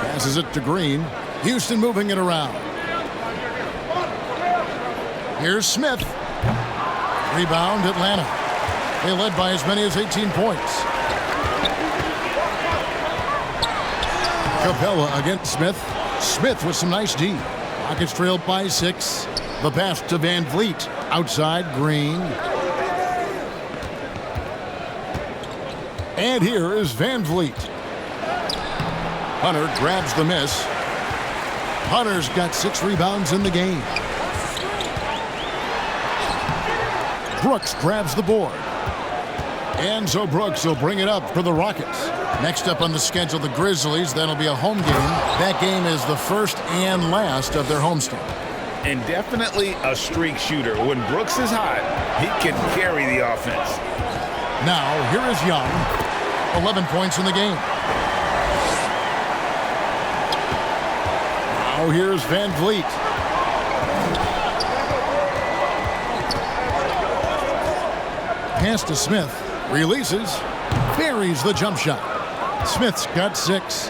Passes it to Green. Houston moving it around. Here's Smith. Rebound, Atlanta. They led by as many as 18 points. Capella against Smith. Smith with some nice D. Rockets trailed by 6. The pass to Van Vliet. Outside, Green. And here is Van Vliet. Hunter grabs the miss. Hunter's got 6 rebounds in the game. Brooks grabs the board. And so Brooks will bring it up for the Rockets. Next up on the schedule, the Grizzlies. That'll be a home game. That game is the first and last of their homestand. And definitely a streak shooter. When Brooks is hot, he can carry the offense. Now, here is Young. 11 points in the game. Now, here's Van Vliet. Pass to Smith. Releases. Buries the jump shot. Smith's got 6.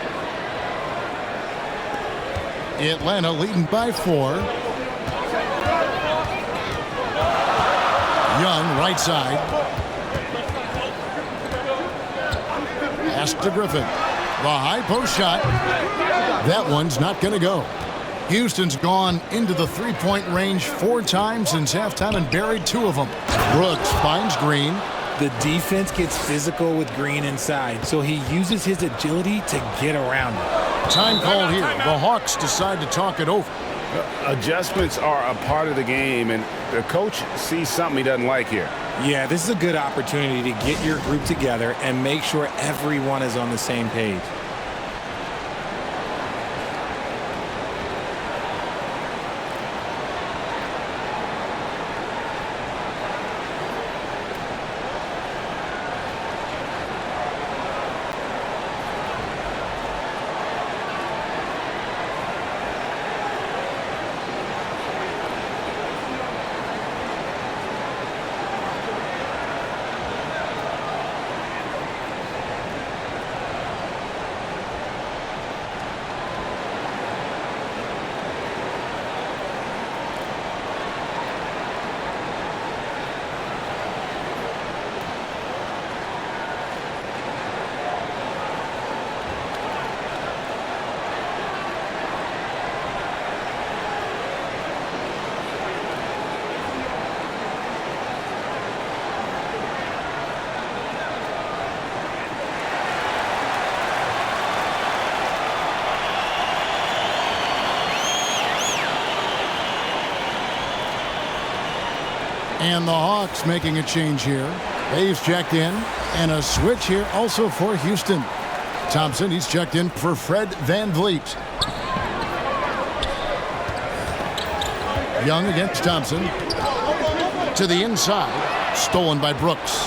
Atlanta leading by 4. Young, right side. Pass to Griffin. The high post shot. That one's not going to go. Houston's gone into the three-point range 4 times since halftime and buried 2 of them. Brooks finds Green. The defense gets physical with Green inside, so he uses his agility to get around it. Time call here. The Hawks decide to talk it over. Adjustments are a part of the game, and the coach sees something he doesn't like here. Yeah, this is a good opportunity to get your group together and make sure everyone is on the same page. And the Hawks making a change here. Hayes checked in. And a switch here also for Houston. Thompson, he's checked in for Fred Van Vliet. Young against Thompson. To the inside. Stolen by Brooks.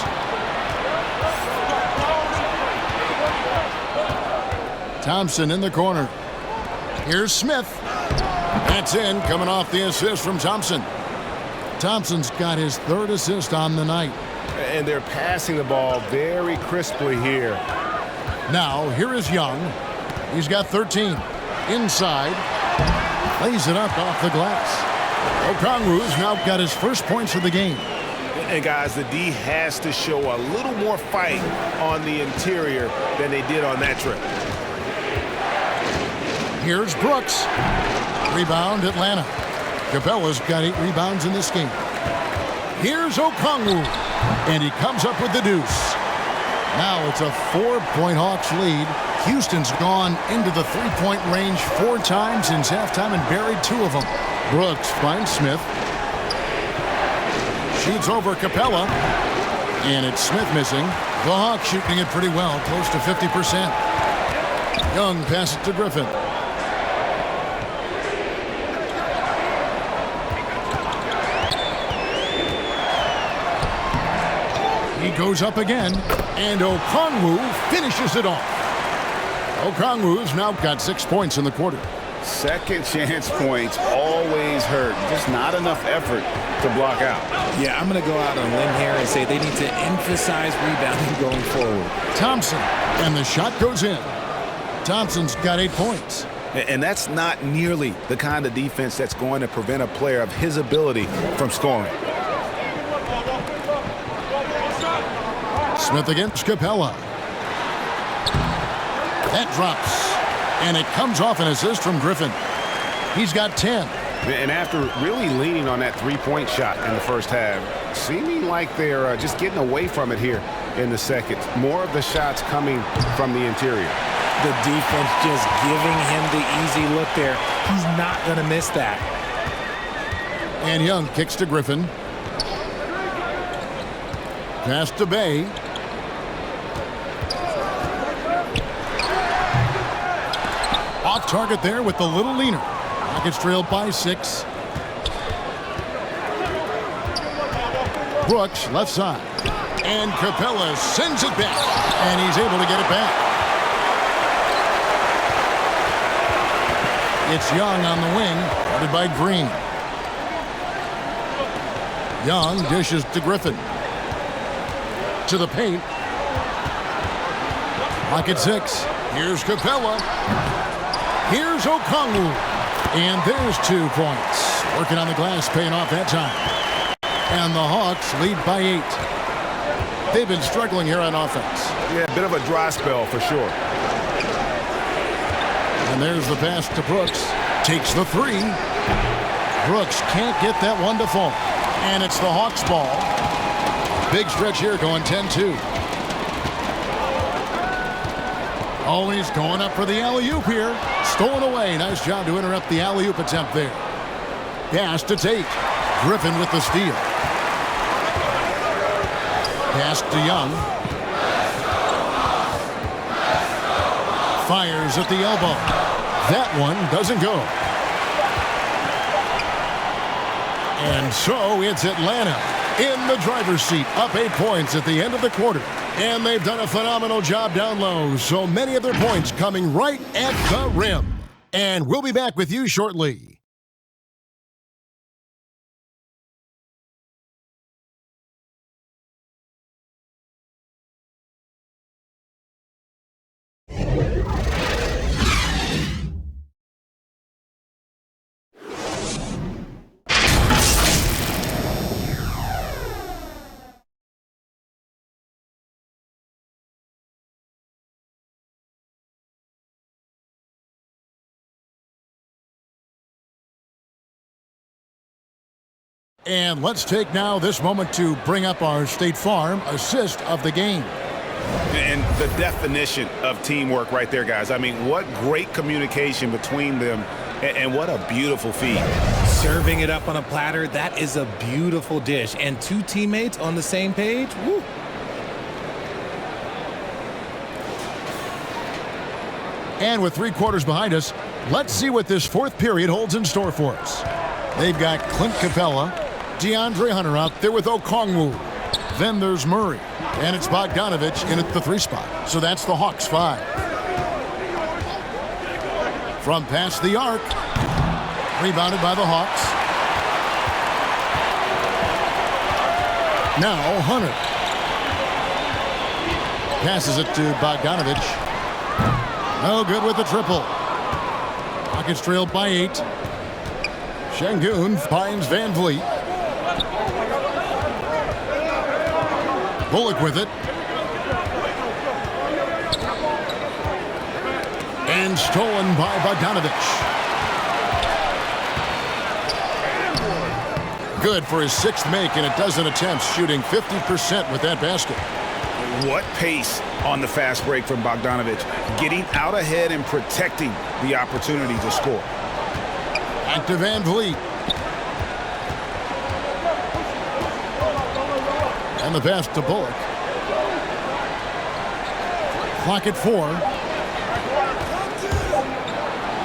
Thompson in the corner. Here's Smith. That's in, coming off the assist from Thompson. Thompson's got his 3rd assist on the night. And they're passing the ball very crisply here. Now, here is Young. He's got 13. Inside. Lays it up off the glass. Okongwu's now got his first points of the game. And guys, the D has to show a little more fight on the interior than they did on that trip. Here's Brooks. Rebound, Atlanta. Capella's got 8 rebounds in this game. Here's Okongwu. And he comes up with the deuce. Now it's a 4-point Hawks lead. Houston's gone into the three-point range 4 times since halftime and buried 2 of them. Brooks finds Smith. Shoots over Capella. And it's Smith missing. The Hawks shooting it pretty well, close to 50%. Young passes to Griffin. goes up again, and Okongwu finishes it off. Okongwu's now got 6 points in the quarter. Second chance points always hurt. Just not enough effort to block out. Yeah, I'm going to go out on a limb here and say they need to emphasize rebounding going forward. Thompson, and the shot goes in. Thompson's got 8 points. And that's not nearly the kind of defense that's going to prevent a player of his ability from scoring. Smith against Capella. That drops, and it comes off an assist from Griffin. He's got 10. And after really leaning on that three-point shot in the first half, seeming like they're just getting away from it here in the second. More of the shots coming from the interior. The defense just giving him the easy look there. He's not going to miss that. And Young kicks to Griffin. Pass to Bay. Off target there with the little leaner. Rockets trailed by 6. Brooks left side. And Capella sends it back. And he's able to get it back. It's Young on the wing, guarded by Green. Young dishes to Griffin. To the paint. Pocket 6. Here's Capella. Here's Okongwu. And there's 2 points. Working on the glass, paying off that time. And the Hawks lead by 8. They've been struggling here on offense. Yeah, a bit of a dry spell for sure. And there's the pass to Brooks. Takes the 3. Brooks can't get that one to fall. And it's the Hawks' ball. Big stretch here going 10-2. Always going up for the alley-oop here. Stolen away. Nice job to interrupt the alley-oop attempt there. Pass to Tate. Griffin with the steal. Pass to Young. Fires at the elbow. That one doesn't go. And so it's Atlanta in the driver's seat, up 8 points at the end of the quarter. And they've done a phenomenal job down low, so many of their points coming right at the rim. And we'll be back with you shortly. And let's take now this moment to bring up our State Farm assist of the game. And the definition of teamwork right there, guys. I mean, what great communication between them, and what a beautiful feed. Serving it up on a platter, that is a beautiful dish. And 2 teammates on the same page, woo. And with 3 quarters behind us, let's see what this 4th period holds in store for us. They've got Clint Capella, DeAndre Hunter out there with Okongwu. Then there's Murray, and it's Bogdanovich in at the 3 spot. So that's the Hawks 5. From past the arc, rebounded by the Hawks. Now Hunter. Passes it to Bogdanovich. No good with the triple. Rockets trailed by 8. Şengün finds Van Vliet. Bullock with it. And stolen by Bogdanovich. Good for his 6th make in a dozen attempts, shooting 50% with that basket. What pace on the fast break from Bogdanovich, getting out ahead and protecting the opportunity to score. Back to Van Vliet. And the pass to Bullock. Clock at 4.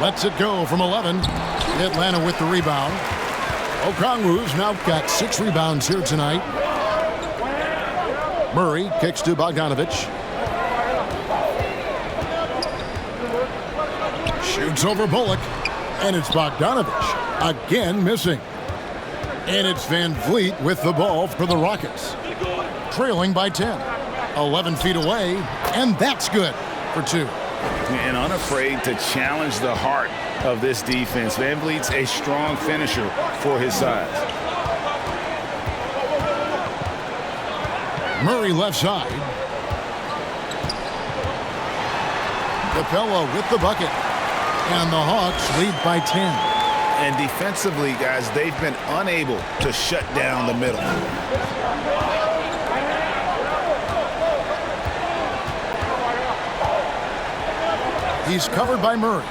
Lets it go from 11. Atlanta with the rebound. Okongwu's now got 6 rebounds here tonight. Murray kicks to Bogdanovich. Shoots over Bullock. And it's Bogdanovich again missing. And it's Van Vliet with the ball for the Rockets. Trailing by 10. 11 feet away. And that's good for 2. And unafraid to challenge the heart of this defense. Van Vliet's a strong finisher for his size. Murray left side. Capella with the bucket. And the Hawks lead by 10. And defensively, guys, they've been unable to shut down the middle. He's covered by Murray.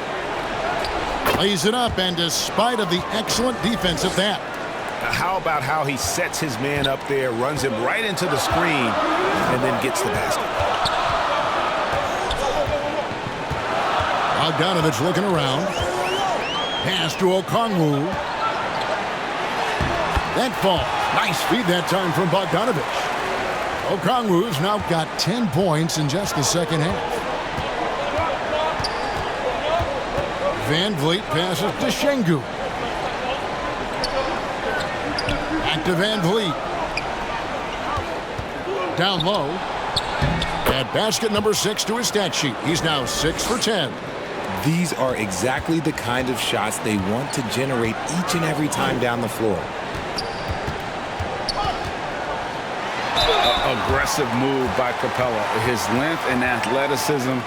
Lays it up, and despite of the excellent defense at that. How about how he sets his man up there, runs him right into the screen, and then gets the basket. Bogdanovich looking around. Pass to Okongwu. That fall. Nice feed that time from Bogdanovich. Okongwu's now got 10 points in just the second half. Van Vliet passes to Şengün. Back to Van Vliet. Down low. At basket number 6 to his stat sheet. He's now 6 for 10. These are exactly the kind of shots they want to generate each and every time down the floor. Aggressive move by Capella. His length and athleticism,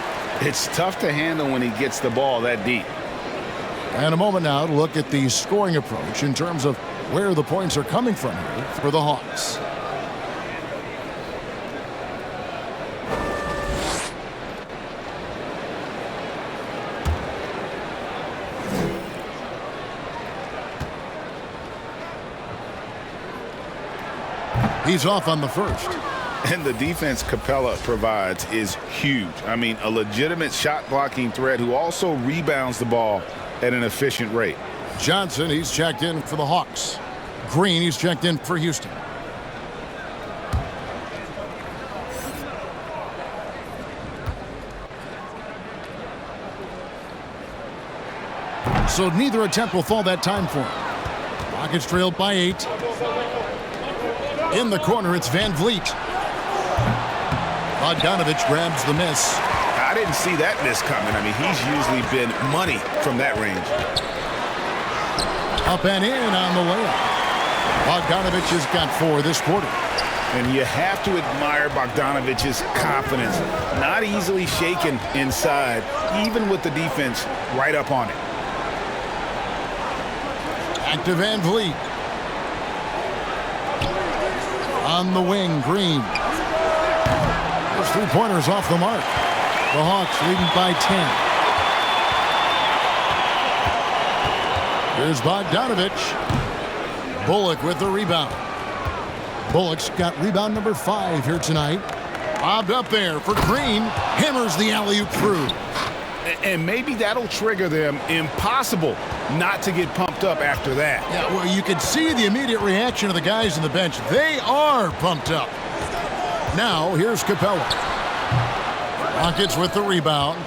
it's tough to handle when he gets the ball that deep. And a moment now to look at the scoring approach in terms of where the points are coming from here for the Hawks. He's off on the first. And the defense Capella provides is huge. I mean, a legitimate shot blocking threat who also rebounds the ball at an efficient rate. Johnson, he's checked in for the Hawks. Green, he's checked in for Houston. So neither attempt will fall that time for him. Rockets trailed by 8. In the corner, it's Van Vliet. Bogdanovich grabs the miss. I didn't see that miss coming. I mean, he's usually been money from that range. Up and in on the layup. Bogdanovich has got 4 this quarter. And you have to admire Bogdanovich's confidence. Not easily shaken inside, even with the defense right up on it. Back to Van Vliet. On the wing, Green. Those 3-pointers off the mark. The Hawks leading by 10. Here's Bogdanovich. Bullock with the rebound. Bullock's got rebound number 5 here tonight. Bobbed up there for Green. Hammers the alley-oop through. And maybe that'll trigger them. Impossible not to get pumped up after that. Yeah, well, you can see the immediate reaction of the guys on the bench. They are pumped up. Now, here's Capella. Rockets with the rebound.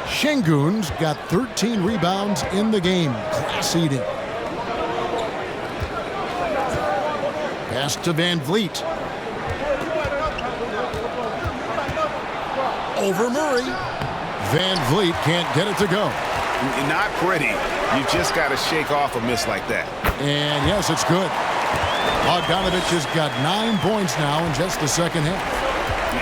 Şengün's got 13 rebounds in the game. Class eating. Pass to Van Vliet. Over Murray. Van Vliet can't get it to go. Not pretty. You just got to shake off a miss like that. And yes, it's good. Bogdanovich has got 9 points now in just the second half.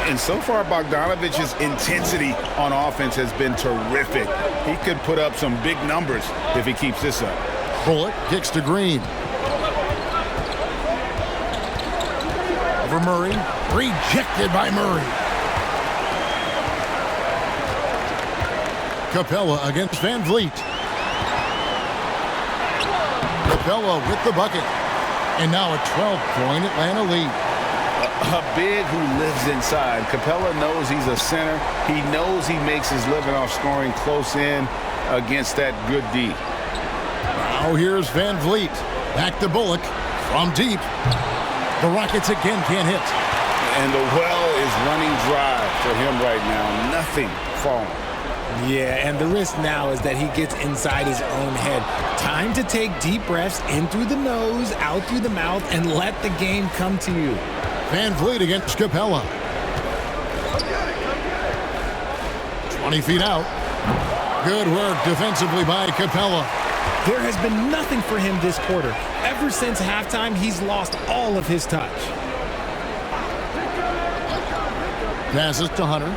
And so far, Bogdanovich's intensity on offense has been terrific. He could put up some big numbers if he keeps this up. Bullock kicks to Green. Over Murray. Rejected by Murray. Capella against Van Vliet. Capella with the bucket. And now a 12-point Atlanta lead. A big who lives inside. Capella knows he's a center. He knows he makes his living off scoring close in against that good D. Now here's Van Vliet. Back to Bullock from deep. The Rockets again can't hit. And the well is running dry for him right now. Nothing falling. Yeah, and the risk now is that he gets inside his own head. Time to take deep breaths in through the nose, out through the mouth, and let the game come to you. Van Vliet against Capella. 20 feet out. Good work defensively by Capella. There has been nothing for him this quarter. Ever since halftime, he's lost all of his touch. Passes to Hunter.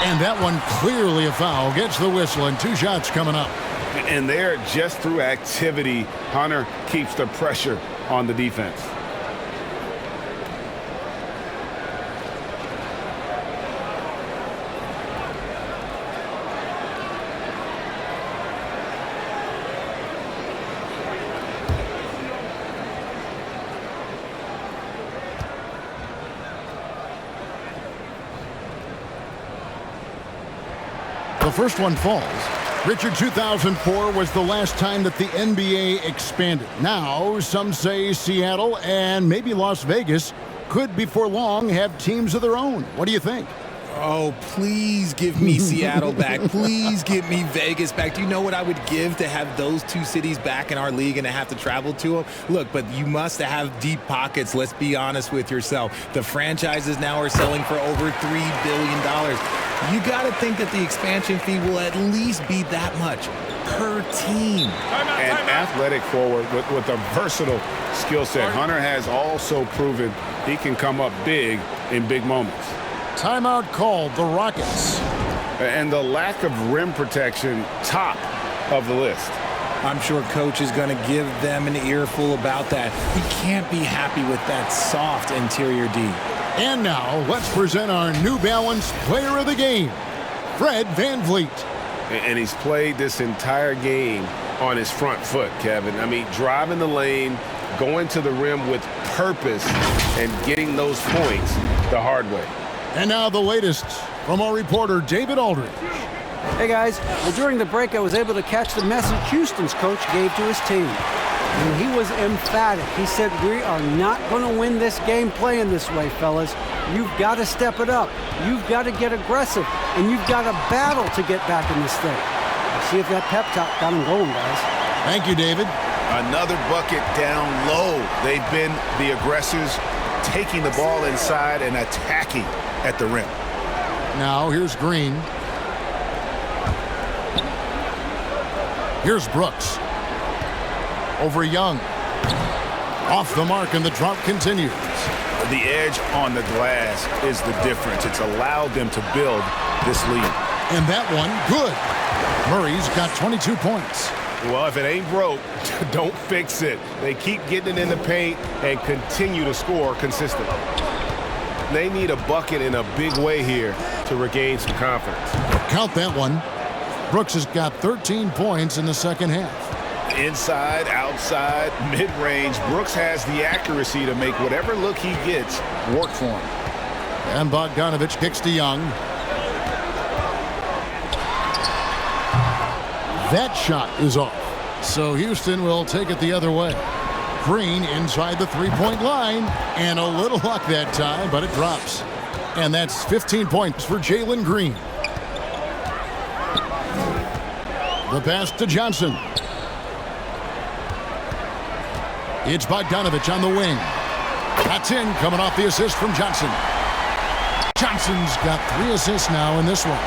And that one clearly a foul. Gets the whistle, and 2 shots coming up. And there, just through activity, Hunter keeps the pressure on the defense. The first one falls. Richard, 2004 was the last time that the NBA expanded. Now, some say Seattle and maybe Las Vegas could before long have teams of their own. What do you think? Oh, please give me Seattle back. Please give me Vegas back. Do you know what I would give to have those 2 cities back in our league and to have to travel to them? Look, but you must have deep pockets. Let's be honest with yourself. The franchises now are selling for over $3 billion. You got to think that the expansion fee will at least be that much per team. An athletic forward with a versatile skill set. Hunter has also proven he can come up big in big moments. Timeout called, the Rockets. And the lack of rim protection, top of the list. I'm sure coach is going to give them an earful about that. He can't be happy with that soft interior D. And now, let's present our New Balance player of the game, Fred VanVleet. And he's played this entire game on his front foot, Kevin. I mean, driving the lane, going to the rim with purpose, and getting those points the hard way. And now the latest from our reporter, David Aldridge. Hey, guys. Well, during the break, I was able to catch the message Houston's coach gave to his team. And he was emphatic. He said, we are not going to win this game playing this way, fellas. You've got to step it up. You've got to get aggressive. And you've got to battle to get back in this thing. Let's see if that pep talk got him going, guys. Thank you, David. Another bucket down low. They've been the aggressors, taking the ball inside and attacking at the rim. Now, here's Green. Here's Brooks. Over Young. Off the mark, and the drought continues. The edge on the glass is the difference. It's allowed them to build this lead. And that one, good. Murray's got 22 points. Well, if it ain't broke, don't fix it. They keep getting it in the paint and continue to score consistently. They need a bucket in a big way here to regain some confidence. Count that one. Brooks has got 13 points in the second half. Inside, outside, mid-range, Brooks has the accuracy to make whatever look he gets work for him. And Bogdanovich kicks to Young. That shot is off. So Houston will take it the other way. Green inside the three-point line. And a little luck that time, but it drops. And that's 15 points for Jalen Green. The pass to Johnson. It's Bogdanovich on the wing. That's in, coming off the assist from Johnson. Johnson's got 3 assists now in this one.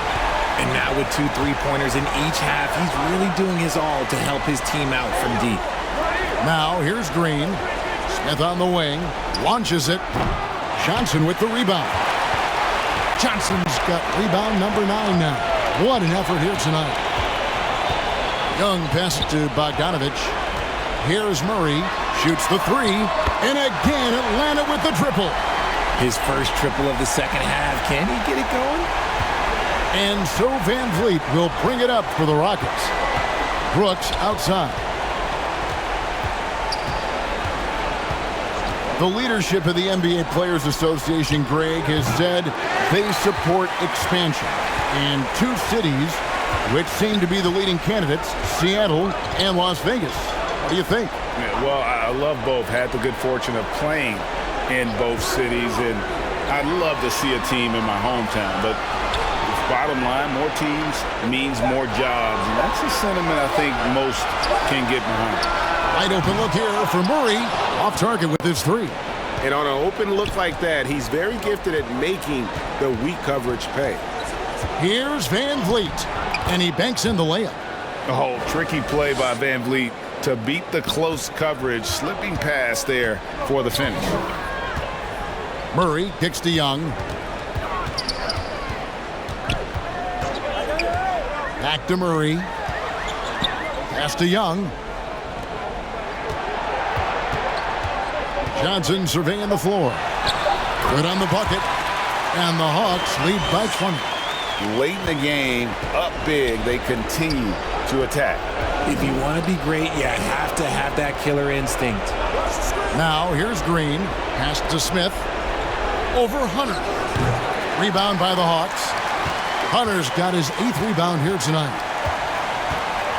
And now with 2 3-pointers in each half, he's really doing his all to help his team out from deep. Now here's Green. Smith on the wing. Launches it. Johnson with the rebound. Johnson's got rebound number 9 now. What an effort here tonight. Young passes to Bogdanovich. Here's Murray. Shoots the 3. And again, Atlanta with the triple. His first triple of the second half. Can he get it going? And so VanVleet will bring it up for the Rockets. Brooks outside. The leadership of the NBA Players Association, Greg, has said they support expansion. And 2 cities which seem to be the leading candidates, Seattle and Las Vegas. What do you think? Yeah, well, I love both. Had the good fortune of playing in both cities, and I'd love to see a team in my hometown. But bottom line, more teams means more jobs, and that's a sentiment I think most can get behind. Wide open look here for Murray. Off target with his three. And on an open look like that, he's very gifted at making the weak coverage pay. Here's Van Vliet, and he banks in the layup. Oh, tricky play by Van Vliet to beat the close coverage, slipping past there for the finish. Murray kicks to Young. Back to Murray. Pass to Young. Johnson surveying the floor. Good on the bucket. And the Hawks lead by 20. Late in the game, up big, they continue to attack. If you want to be great, you have to have that killer instinct. Now here's Green. Pass to Smith. Over Hunter. Rebound by the Hawks. Hunter's got his 8th rebound here tonight.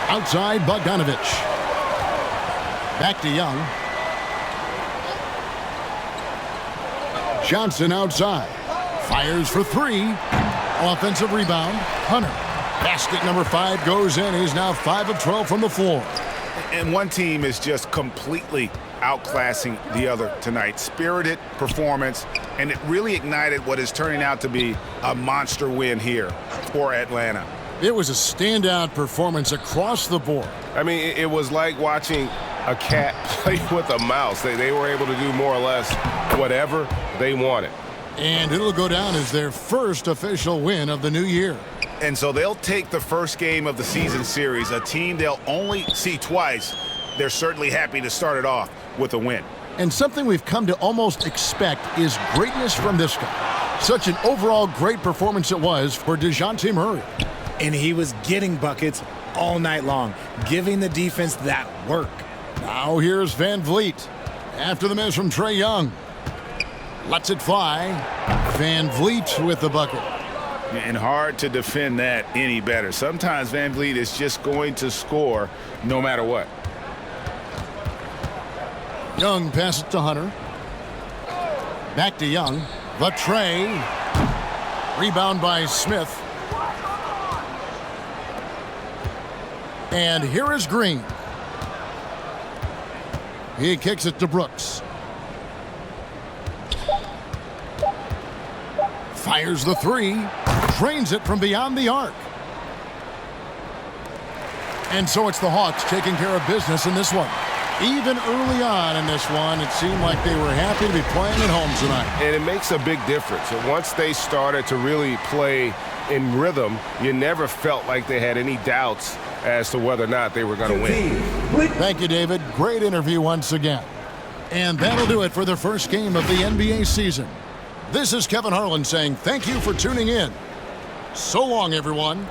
Outside Bogdanovich. Back to Young. Johnson outside. Fires for 3. Offensive rebound. Hunter. Basket number 5 goes in. He's now 5 of 12 from the floor. And one team is just completely outclassing the other tonight. Spirited performance, and it really ignited what is turning out to be a monster win here for Atlanta. It was a standout performance across the board. I mean, it was like watching a cat play with a mouse. They were able to do more or less whatever they wanted. And it'll go down as their first official win of the new year. And so they'll take the first game of the season series, a team they'll only see twice. They're certainly happy to start it off with a win. And something we've come to almost expect is greatness from this guy. Such an overall great performance it was for DeJounte Murray. And he was getting buckets all night long, giving the defense that work. Now here's Van Vliet. After the miss from Trae Young. Lets it fly. Van Vliet with the bucket. And hard to defend that any better. Sometimes Van Vliet is just going to score no matter what. Young passes to Hunter. Back to Young. The Trae. Rebound by Smith. And here is Green. He kicks it to Brooks. Fires the 3. Drains it from beyond the arc. And so it's the Hawks taking care of business in this one. Even early on in this one, it seemed like they were happy to be playing at home tonight. And it makes a big difference. And once they started to really play in rhythm, you never felt like they had any doubts as to whether or not they were going to win. Thank you, David. Great interview once again. And that'll do it for the first game of the NBA season. This is Kevin Harlan saying thank you for tuning in. So long, everyone.